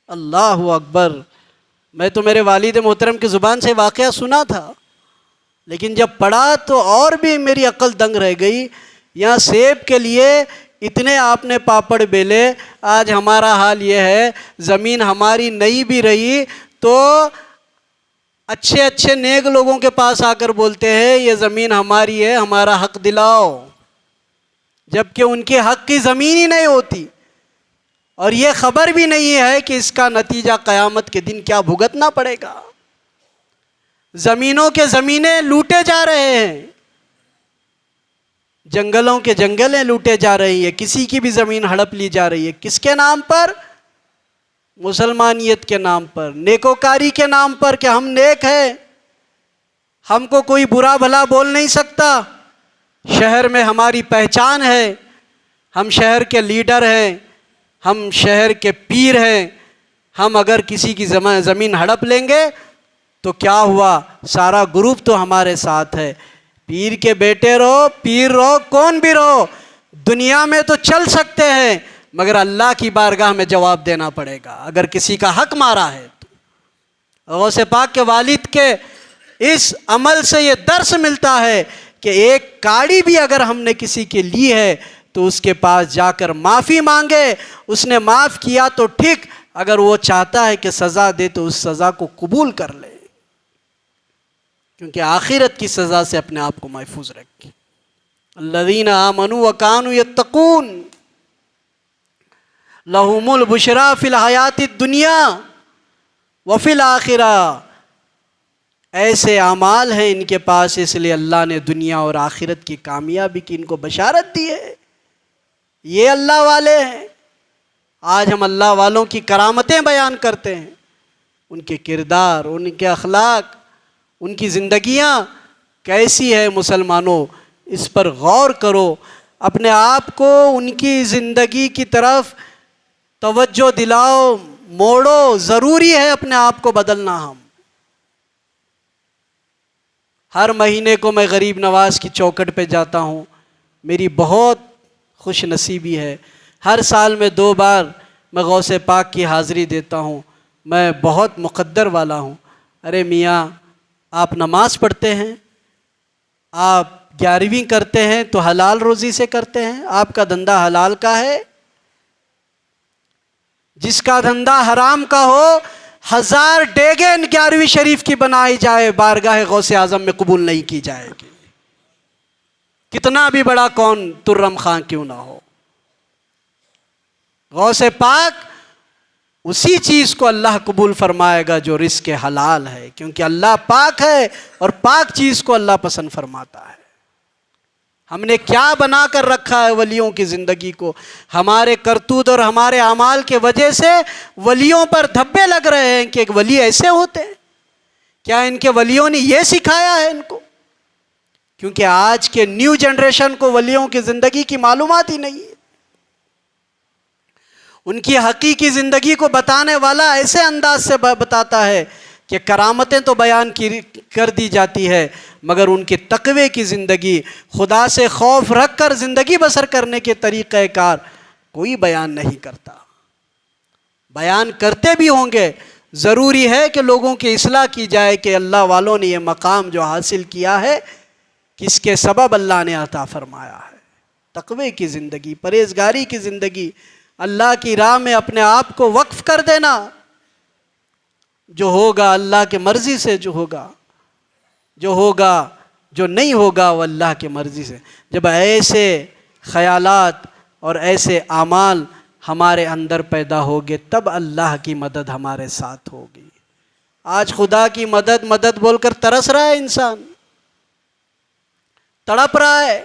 [SPEAKER 1] اللہ اکبر۔ میں تو میرے والد محترم کی زبان سے واقعہ سنا تھا، لیکن جب پڑھا تو اور بھی میری عقل دنگ رہ گئی۔ یہاں سیب کے لیے اتنے آپ نے پاپڑ بیلے، آج ہمارا حال یہ ہے، زمین ہماری نہیں بھی رہی تو اچھے اچھے نیک لوگوں کے پاس آ کر بولتے ہیں یہ زمین ہماری ہے، ہمارا حق دلاؤ، جبکہ ان کے حق کی زمین ہی نہیں ہوتی، اور یہ خبر بھی نہیں ہے کہ اس کا نتیجہ قیامت کے دن کیا بھگتنا پڑے گا۔ زمینوں کے زمینیں لوٹے جا رہے ہیں، جنگلوں کے جنگلیں لوٹے جا رہی ہیں، کسی کی بھی زمین ہڑپ لی جا رہی ہے، کس کے نام پر؟ مسلمانیت کے نام پر، نیکوکاری کے نام پر کہ ہم نیک ہیں، ہم کو کوئی برا بھلا بول نہیں سکتا، شہر میں ہماری پہچان ہے، ہم شہر کے لیڈر ہیں، ہم شہر کے پیر ہیں، ہم اگر کسی کی زمین ہڑپ لیں گے تو کیا ہوا، سارا گروپ تو ہمارے ساتھ ہے۔ پیر کے بیٹے رہو، پیر رہو، کون بھی رہو، دنیا میں تو چل سکتے ہیں مگر اللہ کی بارگاہ میں جواب دینا پڑے گا اگر کسی کا حق مارا ہے تو۔ غوث پاک کے والد کے اس عمل سے یہ درس ملتا ہے کہ ایک کاڑی بھی اگر ہم نے کسی کے لی ہے تو اس کے پاس جا کر معافی مانگے، اس نے معاف کیا تو ٹھیک، اگر وہ چاہتا ہے کہ سزا دے تو اس سزا کو قبول کر لے، کیونکہ آخرت کی سزا سے اپنے آپ کو محفوظ رکھے۔ الذین آمنوا وکانوا یتقون لہم البشریٰ فی الحیات الدنیا وفی الآخرہ۔ ایسے اعمال ہیں ان کے پاس، اس لیے اللہ نے دنیا اور آخرت کی کامیابی کی ان کو بشارت دی ہے۔ یہ اللہ والے ہیں۔ آج ہم اللہ والوں کی کرامتیں بیان کرتے ہیں، ان کے کردار، ان کے اخلاق، ان کی زندگیاں کیسی ہے مسلمانوں، اس پر غور کرو، اپنے آپ کو ان کی زندگی کی طرف توجہ دلاؤ، موڑو، ضروری ہے اپنے آپ کو بدلنا۔ ہم ہر مہینے کو میں غریب نواز کی چوکھٹ پہ جاتا ہوں، میری بہت خوش نصیبی ہے۔ ہر سال میں 2 بار میں غوث پاک کی حاضری دیتا ہوں، میں بہت مقدر والا ہوں۔ ارے میاں، آپ نماز پڑھتے ہیں، آپ 11ویں کرتے ہیں تو حلال روزی سے کرتے ہیں، آپ کا دھندا حلال کا ہے؟ جس کا دھندا حرام کا ہو، 1000 ڈیگیں 11ویں شریف کی بنائی جائے، بارگاہ غوث اعظم میں قبول نہیں کی جائے گی، کتنا بھی بڑا کون ترم خان کیوں نہ ہو۔ غوث پاک اسی چیز کو اللہ قبول فرمائے گا جو رزق حلال ہے، کیونکہ اللہ پاک ہے اور پاک چیز کو اللہ پسند فرماتا ہے۔ ہم نے کیا بنا کر رکھا ہے ولیوں کی زندگی کو؟ ہمارے کرتوت اور ہمارے اعمال کے وجہ سے ولیوں پر دھبے لگ رہے ہیں کہ ایک ولی ایسے ہوتے ہیں۔ کیا ان کے ولیوں نے یہ سکھایا ہے ان کو؟ کیونکہ آج کے نیو جنریشن کو ولیوں کی زندگی کی معلومات ہی نہیں ہے۔ ان کی حقیقی زندگی کو بتانے والا ایسے انداز سے بتاتا ہے کہ کرامتیں تو بیان کر دی جاتی ہے، مگر ان کے تقوی کی زندگی، خدا سے خوف رکھ کر زندگی بسر کرنے کے طریقہ کار کوئی بیان نہیں کرتا۔ بیان کرتے بھی ہوں گے، ضروری ہے کہ لوگوں کی اصلاح کی جائے کہ اللہ والوں نے یہ مقام جو حاصل کیا ہے کس کے سبب اللہ نے عطا فرمایا ہے۔ تقوی کی زندگی، پرہیزگاری کی زندگی، اللہ کی راہ میں اپنے آپ کو وقف کر دینا، جو ہوگا اللہ کے مرضی سے، جو ہوگا جو نہیں ہوگا وہ اللہ کے مرضی سے۔ جب ایسے خیالات اور ایسے اعمال ہمارے اندر پیدا ہوگے تب اللہ کی مدد ہمارے ساتھ ہوگی۔ آج خدا کی مدد مدد بول کر ترس رہا ہے انسان، تڑپ رہا ہے،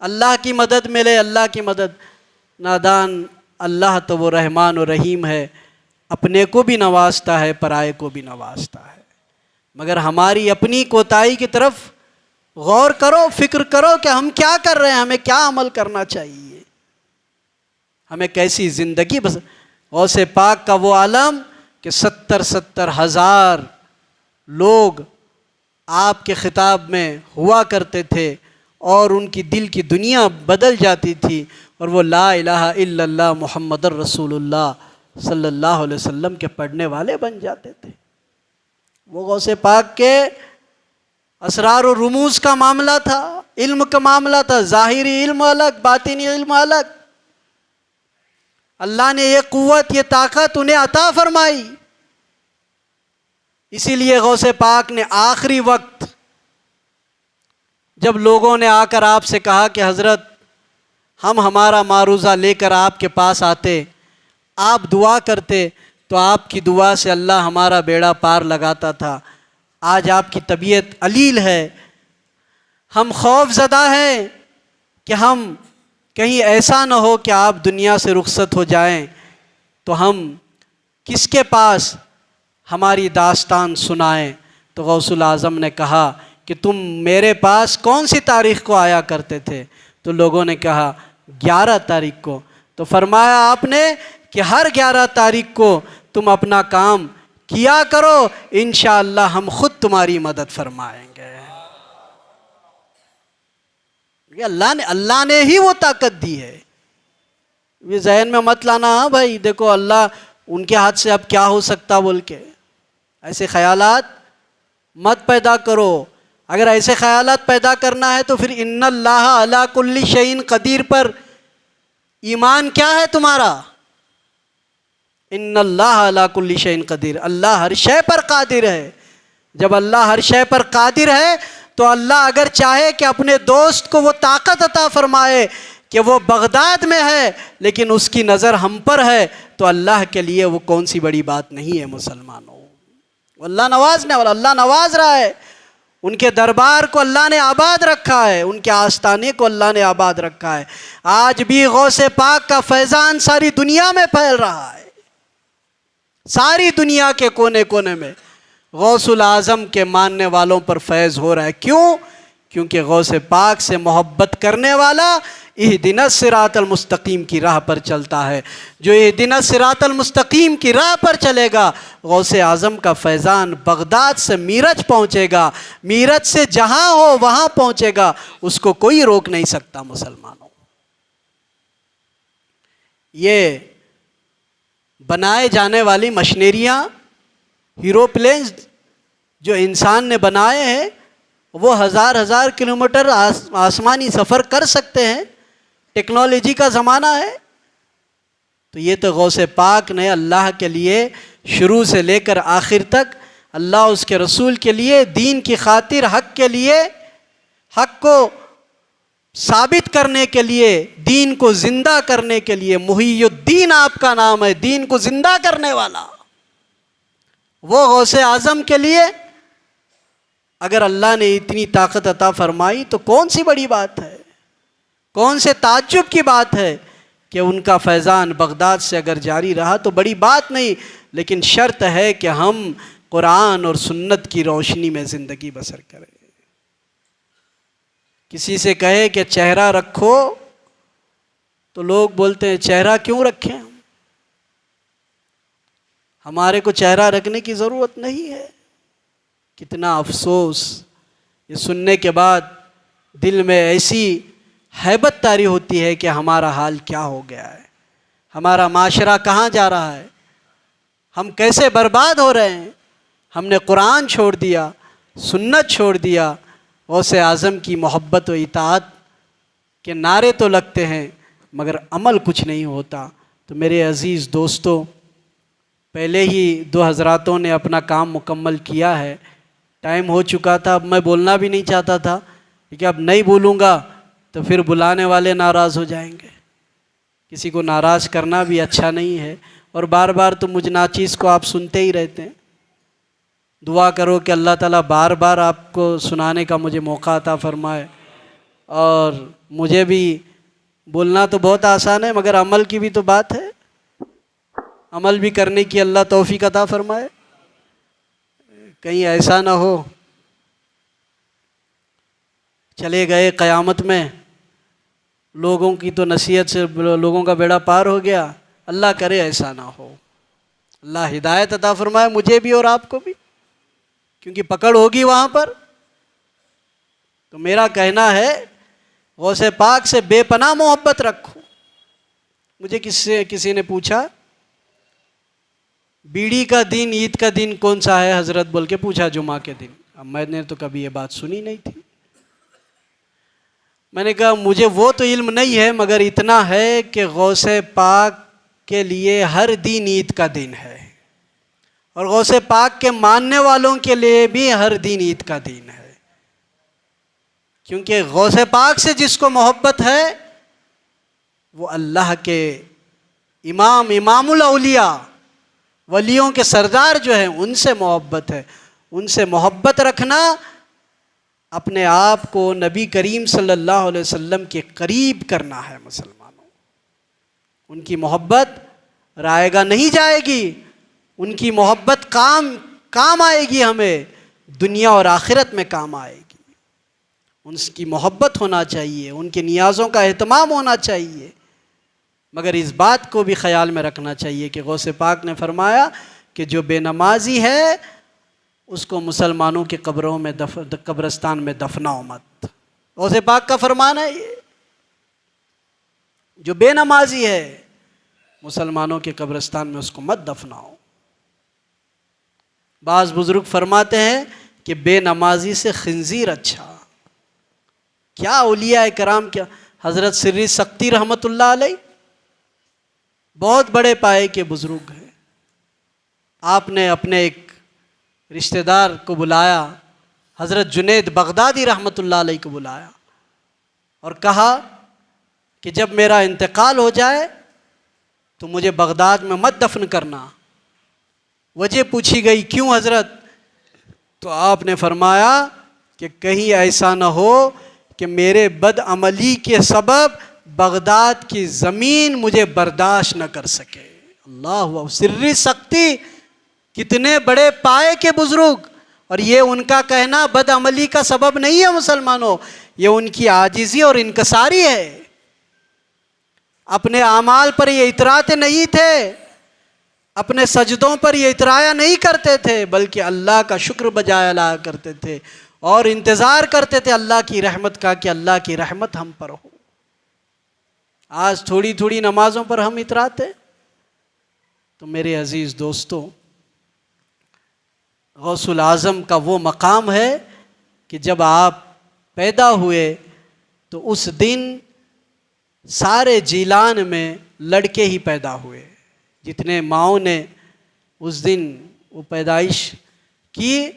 [SPEAKER 1] اللہ کی مدد ملے، اللہ کی مدد۔ نادان اللہ تو وہ رحمان و رحیم ہے، اپنے کو بھی نوازتا ہے، پرائے کو بھی نوازتا ہے، مگر ہماری اپنی کوتاہی کی طرف غور کرو، فکر کرو کہ ہم کیا کر رہے ہیں، ہمیں کیا عمل کرنا چاہیے، ہمیں کیسی زندگی بس۔ غوث پاک کا وہ عالم کہ 70 ہزار لوگ آپ کے خطاب میں ہوا کرتے تھے اور ان کی دل کی دنیا بدل جاتی تھی، اور وہ لا الہ الا اللہ محمد الرسول اللہ صلی اللہ علیہ وسلم کے پڑھنے والے بن جاتے تھے۔ وہ غوث پاک کے اسرار و رموز کا معاملہ تھا، علم کا معاملہ تھا، ظاہری علم الگ، باطنی علم الگ۔ اللہ نے یہ قوت، یہ طاقت انہیں عطا فرمائی، اسی لیے غوث پاک نے آخری وقت جب لوگوں نے آ کر آپ سے کہا کہ حضرت ہم ہمارا معروضہ لے کر آپ کے پاس آتے، آپ دعا کرتے تو آپ کی دعا سے اللہ ہمارا بیڑا پار لگاتا تھا، آج آپ کی طبیعت علیل ہے، ہم خوف زدہ ہیں کہ ہم کہیں ایسا نہ ہو کہ آپ دنیا سے رخصت ہو جائیں تو ہم کس کے پاس ہماری داستان سنائیں۔ تو غوث الاعظم نے کہا کہ تم میرے پاس کون سی تاریخ کو آیا کرتے تھے؟ تو لوگوں نے کہا 11 تاریخ کو۔ تو فرمایا آپ نے کہ ہر 11 تاریخ کو تم اپنا کام کیا کرو، انشاءاللہ ہم خود تمہاری مدد فرمائیں گے۔ اللہ نے ہی وہ طاقت دی ہے، یہ ذہن میں مت لانا ہاں بھائی دیکھو اللہ ان کے ہاتھ سے اب کیا ہو سکتا بول کے، ایسے خیالات مت پیدا کرو۔ اگر ایسے خیالات پیدا کرنا ہے تو پھر ان اللہ علی کل شیء قدیر پر ایمان کیا ہے تمہارا؟ ان اللہ علی کل شیء قدیر، اللہ ہر شے پر قادر ہے۔ جب اللہ ہر شے پر قادر ہے تو اللہ اگر چاہے کہ اپنے دوست کو وہ طاقت عطا فرمائے کہ وہ بغداد میں ہے لیکن اس کی نظر ہم پر ہے، تو اللہ کے لیے وہ کون سی بڑی بات نہیں ہے مسلمانوں۔ اللہ نوازنے والا، اللہ نواز رہا ہے، ان کے دربار کو اللہ نے آباد رکھا ہے، ان کے آستانے کو اللہ نے آباد رکھا ہے۔ آج بھی غوث پاک کا فیضان ساری دنیا میں پھیل رہا ہے، ساری دنیا کے کونے کونے میں غوث الاعظم کے ماننے والوں پر فیض ہو رہا ہے۔ کیوں؟ کیونکہ غوث پاک سے محبت کرنے والا اہدنا الصراط المستقیم کی راہ پر چلتا ہے۔ جو اہدنا الصراط المستقیم کی راہ پر چلے گا، غوث اعظم کا فیضان بغداد سے میرج پہنچے گا، میرج سے جہاں ہو وہاں پہنچے گا، اس کو کوئی روک نہیں سکتا۔ مسلمانوں، یہ بنائے جانے والی مشینریاں، ایروپلینز جو انسان نے بنائے ہیں، وہ ہزار کلومیٹر آسمانی سفر کر سکتے ہیں، ٹیکنالوجی کا زمانہ ہے۔ تو یہ تو غوث پاک نے اللہ کے لیے شروع سے لے کر آخر تک، اللہ اس کے رسول کے لیے، دین کی خاطر، حق کے لیے، حق کو ثابت کرنے کے لیے، دین کو زندہ کرنے کے لیے، محی الدین آپ کا نام ہے، دین کو زندہ کرنے والا، وہ غوث اعظم کے لیے اگر اللہ نے اتنی طاقت عطا فرمائی تو کون سی بڑی بات ہے، کون سے تعجب کی بات ہے کہ ان کا فیضان بغداد سے اگر جاری رہا تو بڑی بات نہیں، لیکن شرط ہے کہ ہم قرآن اور سنت کی روشنی میں زندگی بسر کریں۔ کسی سے کہے کہ چہرہ رکھو تو لوگ بولتے ہیں چہرہ کیوں رکھیں ہم، ہمارے کو چہرہ رکھنے کی ضرورت نہیں ہے۔ کتنا افسوس، یہ سننے کے بعد دل میں ایسی ہیبت طاری ہوتی ہے کہ ہمارا حال کیا ہو گیا ہے، ہمارا معاشرہ کہاں جا رہا ہے، ہم کیسے برباد ہو رہے ہیں۔ ہم نے قرآن چھوڑ دیا، سنت چھوڑ دیا، غوث اعظم کی محبت و اطاعت کے نعرے تو لگتے ہیں مگر عمل کچھ نہیں ہوتا۔ تو میرے عزیز دوستو، پہلے ہی دو حضراتوں نے اپنا کام مکمل کیا ہے، ٹائم ہو چکا تھا، اب میں بولنا بھی نہیں چاہتا تھا کیونکہ اب نہیں بولوں گا تو پھر بلانے والے ناراض ہو جائیں گے، کسی کو ناراض کرنا بھی اچھا نہیں ہے، اور بار بار تو مجھ ناچیز کو آپ سنتے ہی رہتے ہیں۔ دعا کرو کہ اللہ تعالیٰ بار بار آپ کو سنانے کا مجھے موقع عطا فرمائے، اور مجھے بھی بولنا تو بہت آسان ہے مگر عمل کی بھی تو بات ہے، عمل بھی کرنے کی اللہ توفیق عطا فرمائے۔ کہیں ایسا نہ ہو چلے گئے قیامت میں لوگوں کی تو نصیحت سے لوگوں کا بیڑا پار ہو گیا، اللہ کرے ایسا نہ ہو۔ اللہ ہدایت عطا فرمائے مجھے بھی اور آپ کو بھی، کیونکہ پکڑ ہوگی وہاں پر۔ تو میرا کہنا ہے غوث پاک سے بے پناہ محبت رکھو۔ مجھے کسی نے پوچھا بیڑی کا دن، عید کا دن کون سا ہے حضرت بول کے پوچھا، جمعہ کے دن۔ اب میں نے تو کبھی یہ بات سنی نہیں تھی۔ میں نے کہا مجھے وہ تو علم نہیں ہے مگر اتنا ہے کہ غوث پاک کے لیے ہر دن عید کا دن ہے، اور غوث پاک کے ماننے والوں کے لیے بھی ہر دن عید کا دن ہے، کیونکہ غوث پاک سے جس کو محبت ہے وہ اللہ کے امام الاولیاء، ولیوں کے سردار جو ہیں ان سے محبت ہے۔ ان سے محبت رکھنا اپنے آپ کو نبی کریم صلی اللہ علیہ وسلم کے قریب کرنا ہے۔ مسلمانوں، ان کی محبت رائے گا نہیں جائے گی، ان کی محبت کام آئے گی، ہمیں دنیا اور آخرت میں کام آئے گی۔ ان کی محبت ہونا چاہیے، ان کے نیازوں کا اہتمام ہونا چاہیے، مگر اس بات کو بھی خیال میں رکھنا چاہیے کہ غوث پاک نے فرمایا کہ جو بے نمازی ہے اس کو مسلمانوں کے قبروں میں قبرستان میں دفناؤ مت۔ غوث پاک کا فرمان ہے یہ، جو بے نمازی ہے مسلمانوں کے قبرستان میں اس کو مت دفناؤ۔ بعض بزرگ فرماتے ہیں کہ بے نمازی سے خنزیر اچھا۔ کیا اولیاء کرام، کیا حضرت سری سکتی رحمت اللہ علیہ بہت بڑے پائے کے بزرگ ہیں۔ آپ نے اپنے ایک رشتہ دار کو بلایا، حضرت جنید بغدادی رحمت اللہ علیہ کو بلایا اور کہا کہ جب میرا انتقال ہو جائے تو مجھے بغداد میں مت دفن کرنا۔ وجہ پوچھی گئی، کیوں حضرت؟ تو آپ نے فرمایا کہ کہیں ایسا نہ ہو کہ میرے بد عملی کے سبب بغداد کی زمین مجھے برداشت نہ کر سکے۔ اللہ، سری سختی، کتنے بڑے پائے کے بزرگ، اور یہ ان کا کہنا بد عملی کا سبب نہیں ہے مسلمانوں، یہ ان کی عاجزی اور انکساری ہے۔ اپنے اعمال پر یہ اتراتے نہیں تھے، اپنے سجدوں پر یہ اترایا نہیں کرتے تھے، بلکہ اللہ کا شکر بجایا لایا کرتے تھے اور انتظار کرتے تھے اللہ کی رحمت کا کہ اللہ کی رحمت ہم پر ہو۔ آج تھوڑی تھوڑی نمازوں پر ہم اتراتے۔ تو میرے عزیز دوستو، غوث الاعظم کا وہ مقام ہے کہ جب آپ پیدا ہوئے تو اس دن سارے جیلان میں لڑکے ہی پیدا ہوئے، جتنے ماؤں نے اس دن وہ پیدائش کی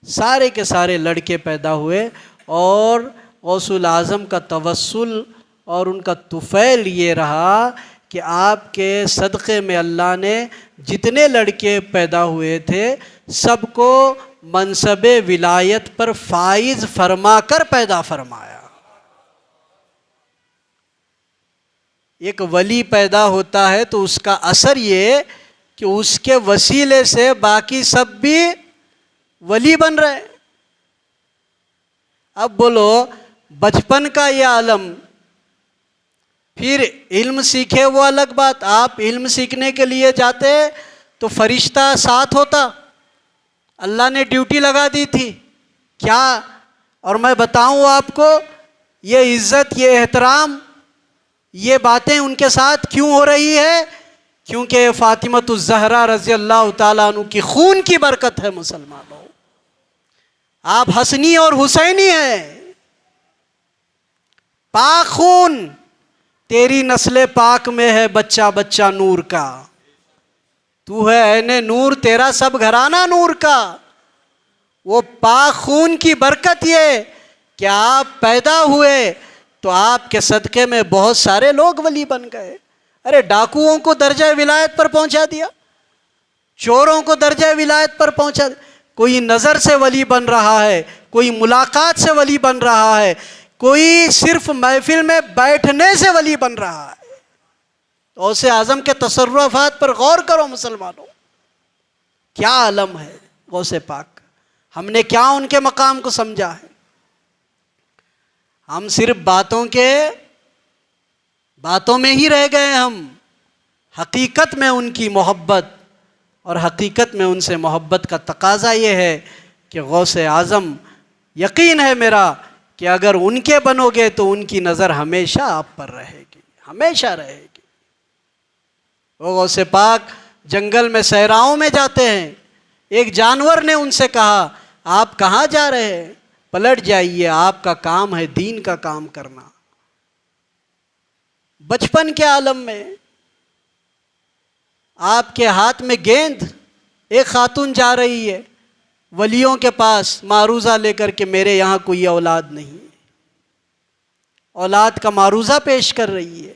[SPEAKER 1] سارے کے سارے لڑکے پیدا ہوئے، اور غوث الاعظم کا توسل اور ان کا طفیل یہ رہا کہ آپ کے صدقے میں اللہ نے جتنے لڑکے پیدا ہوئے تھے سب کو منصب ولایت پر فائز فرما کر پیدا فرمایا۔ ایک ولی پیدا ہوتا ہے تو اس کا اثر یہ کہ اس کے وسیلے سے باقی سب بھی ولی بن رہے ہیں۔ اب بولو، بچپن کا یہ عالم، پھر علم سیکھے وہ الگ بات۔ آپ علم سیکھنے کے لیے جاتے تو فرشتہ ساتھ ہوتا، اللہ نے ڈیوٹی لگا دی تھی کیا؟ اور میں بتاؤں آپ کو، یہ عزت، یہ احترام، یہ باتیں ان کے ساتھ کیوں ہو رہی ہے؟ کیونکہ فاطمۃ الزہرا رضی اللہ تعالیٰ عنہ کی خون کی برکت ہے مسلمانوں۔ آپ حسنی اور حسینی ہیں، پاک خون، تیری نسل پاک میں ہے بچہ بچہ نور کا، تو ہے عین نور، تیرا سب گھرانہ نور کا۔ وہ پاک خون کی برکت یہ کہ آپ پیدا ہوئے تو آپ کے صدقے میں بہت سارے لوگ ولی بن گئے۔ ارے ڈاکوؤں کو درجہ ولایت پر پہنچا دیا، چوروں کو درجہ ولایت پر پہنچا دیا۔ کوئی نظر سے ولی بن رہا ہے، کوئی ملاقات سے ولی بن رہا ہے، کوئی صرف محفل میں بیٹھنے سے ولی بن رہا ہے۔ غوث اعظم کے تصرفات پر غور کرو مسلمانوں، کیا عالم ہے غوث پاک، ہم نے کیا ان کے مقام کو سمجھا ہے؟ ہم صرف باتوں میں ہی رہ گئے، ہم حقیقت میں ان کی محبت اور حقیقت میں ان سے محبت کا تقاضا یہ ہے کہ غوث اعظم، یقین ہے میرا کہ اگر ان کے بنو گے تو ان کی نظر ہمیشہ آپ پر رہے گی، ہمیشہ رہے گی۔ وہ غوث پاک جنگل میں صحراؤں میں جاتے ہیں، ایک جانور نے ان سے کہا آپ کہاں جا رہے ہیں؟ پلٹ جائیے، آپ کا کام ہے دین کا کام کرنا۔ بچپن کے عالم میں آپ کے ہاتھ میں گیند، ایک خاتون جا رہی ہے ولیوں کے پاس معروضہ لے کر کے میرے یہاں کوئی اولاد نہیں، اولاد کا معروضہ پیش کر رہی ہے۔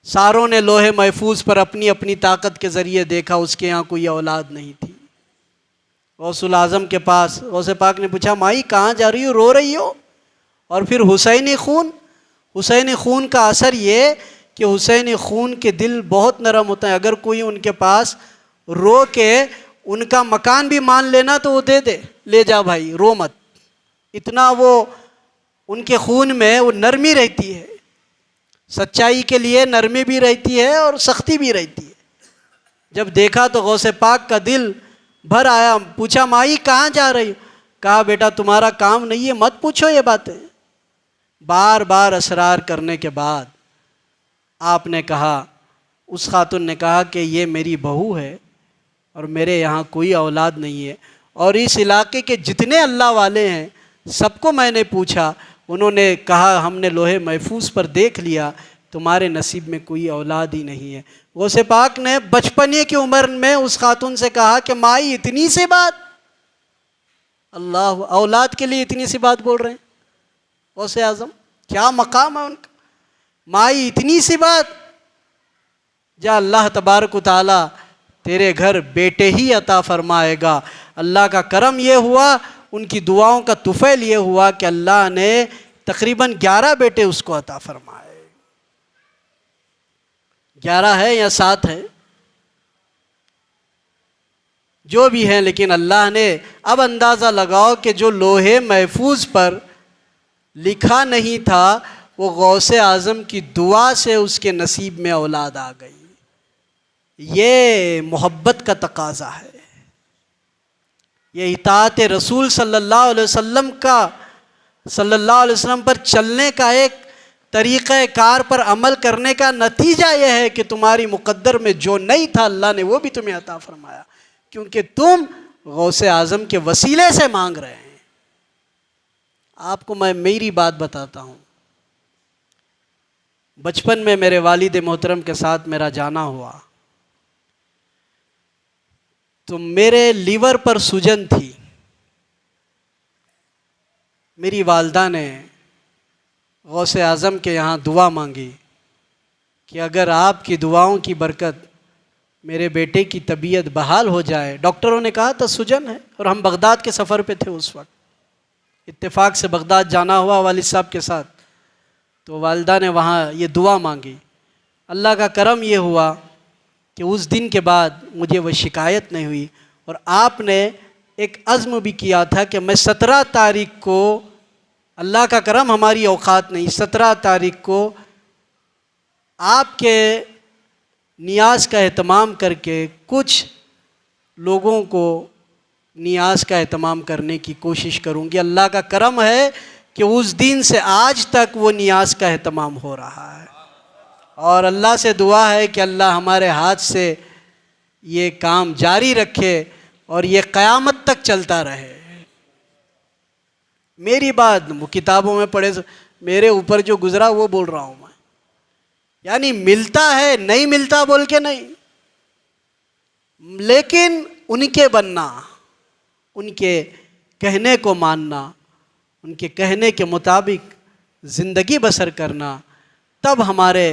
[SPEAKER 1] ساروں نے لوہے محفوظ پر اپنی اپنی طاقت کے ذریعے دیکھا، اس کے یہاں کوئی اولاد نہیں تھی۔ غوث الاعظم کے پاس غوث پاک نے پوچھا مائی کہاں جا رہی ہو، رو رہی ہو؟ اور پھر حسینی خون کا اثر یہ کہ حسینی خون کے دل بہت نرم ہوتا ہے، اگر کوئی ان کے پاس رو کے ان کا مکان بھی مان لینا تو وہ دے دے، لے جا بھائی رو مت، اتنا وہ ان کے خون میں وہ نرمی رہتی ہے، سچائی کے لیے نرمی بھی رہتی ہے اور سختی بھی رہتی ہے۔ جب دیکھا تو غوث پاک کا دل بھر آیا، پوچھا مائی کہاں جا رہی ہو؟ کہا بیٹا تمہارا کام نہیں ہے، مت پوچھو یہ باتیں۔ بار بار اصرار کرنے کے بعد آپ نے کہا، اس خاتون نے کہا کہ یہ میری بہو ہے اور میرے یہاں کوئی اولاد نہیں ہے، اور اس علاقے کے جتنے اللہ والے ہیں سب کو میں نے پوچھا، انہوں نے کہا ہم نے لوہے محفوظ پر دیکھ لیا تمہارے نصیب میں کوئی اولاد ہی نہیں ہے۔ غوث پاک نے بچپنے کی عمر میں اس خاتون سے کہا کہ مائی اتنی سی بات، اللہ اولاد کے لیے اتنی سی بات بول رہے ہیں غوث اعظم، کیا مقام ہے ان کا، مائی اتنی سی بات، جا اللہ تبارک و تعالی تیرے گھر بیٹے ہی عطا فرمائے گا، اللہ کا کرم یہ ہوا، ان کی دعاؤں کا طفیل یہ ہوا کہ اللہ نے تقریباً 11 بیٹے اس کو عطا فرمائے۔ 11 ہے یا 7 ہے جو بھی ہیں، لیکن اللہ نے اب اندازہ لگاؤ کہ جو لوہے محفوظ پر لکھا نہیں تھا وہ غوث اعظم کی دعا سے اس کے نصیب میں اولاد آ گئی۔ یہ محبت کا تقاضا ہے، یہ اطاعت رسول صلی اللہ علیہ وسلم پر چلنے کا ایک طریقہ کار پر عمل کرنے کا نتیجہ یہ ہے کہ تمہاری مقدر میں جو نہیں تھا اللہ نے وہ بھی تمہیں عطا فرمایا، کیونکہ تم غوث اعظم کے وسیلے سے مانگ رہے ہیں۔ آپ کو میں میری بات بتاتا ہوں، بچپن میں میرے والد محترم کے ساتھ میرا جانا ہوا تو میرے لیور پر سوجن تھی۔ میری والدہ نے غوث اعظم کے یہاں دعا مانگی کہ اگر آپ کی دعاؤں کی برکت میرے بیٹے کی طبیعت بحال ہو جائے۔ ڈاکٹروں نے کہا تھا سوجن ہے، اور ہم بغداد کے سفر پہ تھے اس وقت، اتفاق سے بغداد جانا ہوا والد صاحب کے ساتھ، تو والدہ نے وہاں یہ دعا مانگی۔ اللہ کا کرم یہ ہوا کہ اس دن کے بعد مجھے وہ شکایت نہیں ہوئی، اور آپ نے ایک عزم بھی کیا تھا کہ میں 17 تاریخ کو، اللہ کا کرم ہماری اوقات نہیں، 17 تاریخ کو آپ کے نیاز کا اہتمام کر کے کچھ لوگوں کو نیاز کا اہتمام کرنے کی کوشش کروں گی۔ اللہ کا کرم ہے کہ اس دن سے آج تک وہ نیاز کا اہتمام ہو رہا ہے، اور اللہ سے دعا ہے کہ اللہ ہمارے ہاتھ سے یہ کام جاری رکھے اور یہ قیامت تک چلتا رہے۔ میری بات کتابوں میں پڑھے، میرے اوپر جو گزرا وہ بول رہا ہوں میں، یعنی ملتا ہے نہیں ملتا بول کے نہیں، لیکن ان کے بننا، ان کے کہنے کو ماننا، ان کے کہنے کے مطابق زندگی بسر کرنا، تب ہمارے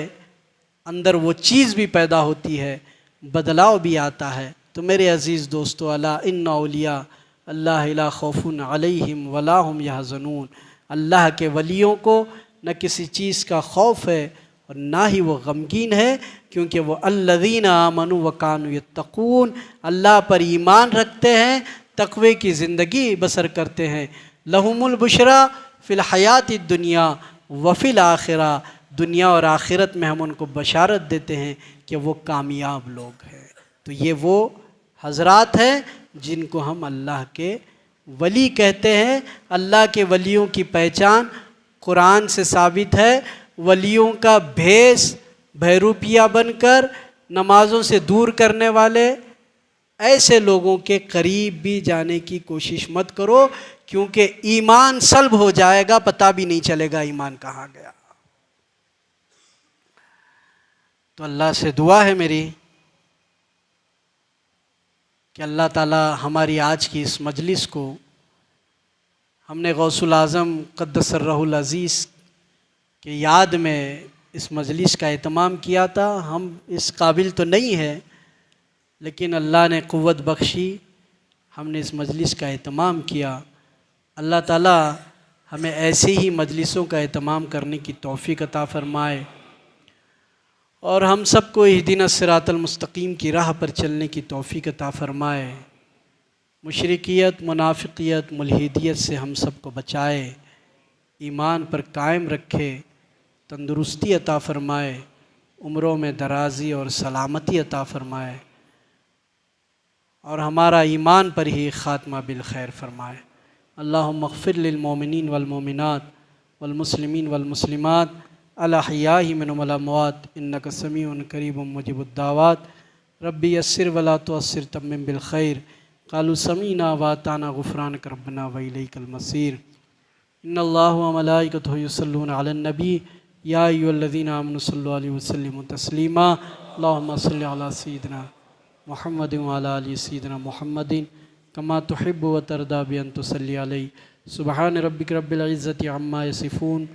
[SPEAKER 1] اندر وہ چیز بھی پیدا ہوتی ہے، بدلاؤ بھی آتا ہے۔ تو میرے عزیز دوستو، الا ان اولیاء اللہ لا خوف علیہم ولا هم یحزنون، اللہ کے ولیوں کو نہ کسی چیز کا خوف ہے اور نہ ہی وہ غمگین ہے، کیونکہ وہ الذین آمنوا وکانوا یتقون، اللہ پر ایمان رکھتے ہیں، تقوی کی زندگی بسر کرتے ہیں۔ لہم البشری فی الحیات الدنیا وفی الآخرہ، دنیا اور آخرت میں ہم ان کو بشارت دیتے ہیں کہ وہ کامیاب لوگ ہیں۔ تو یہ وہ حضرات ہیں جن کو ہم اللہ کے ولی کہتے ہیں۔ اللہ کے ولیوں کی پہچان قرآن سے ثابت ہے۔ ولیوں کا بھیس بہروپیہ بن کر نمازوں سے دور کرنے والے ایسے لوگوں کے قریب بھی جانے کی کوشش مت کرو، کیونکہ ایمان سلب ہو جائے گا، پتہ بھی نہیں چلے گا ایمان کہاں گیا۔ تو اللہ سے دعا ہے میری کہ اللہ تعالی ہماری آج کی اس مجلس کو، ہم نے غوث الاعظم قدس سرہ العزیز کے یاد میں اس مجلس کا اہتمام کیا تھا۔ ہم اس قابل تو نہیں ہیں، لیکن اللہ نے قوت بخشی، ہم نے اس مجلس کا اہتمام کیا۔ اللہ تعالی ہمیں ایسی ہی مجلسوں کا اہتمام کرنے کی توفیق عطا فرمائے، اور ہم سب کو اہدنا الصراط المستقیم کی راہ پر چلنے کی توفیق عطا فرمائے۔ مشرکیت، منافقیت، ملحدیت سے ہم سب کو بچائے، ایمان پر قائم رکھے، تندرستی عطا فرمائے، عمروں میں درازی اور سلامتی عطا فرمائے، اور ہمارا ایمان پر ہی خاتمہ بالخیر فرمائے۔ اللہم اغفر للمؤمنین والمؤمنات والمسلمین والمسلمات الاحیاء منہم والاموات انک سمیع قریب مجیب الدعوات۔ ربی یسر ولا تعسر تمم بالخیر، قالوا سمعنا واطعنا غفرانک ربنا والیک المصیر۔ ان اللہ وملائکتہ یصلون علی النبی یا ایھا الذین آمنوا صلوا علیہ وسلموا تسلیما۔ اللہم صل علی سیدنا محمد وعلی آل سیدنا محمد کما تحب وترضی بان تصلی علیہ۔ سبحان ربک رب العزۃ عما یصفون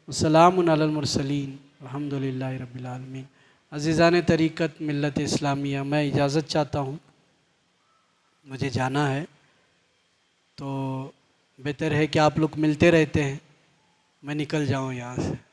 [SPEAKER 1] وسلام علی المرسلین الحمد للہ رب العالمین۔ عزیزان طریقت ملت اسلامیہ، میں اجازت چاہتا ہوں، مجھے جانا ہے۔ تو بہتر ہے کہ آپ لوگ ملتے رہتے ہیں، میں نکل جاؤں یہاں سے.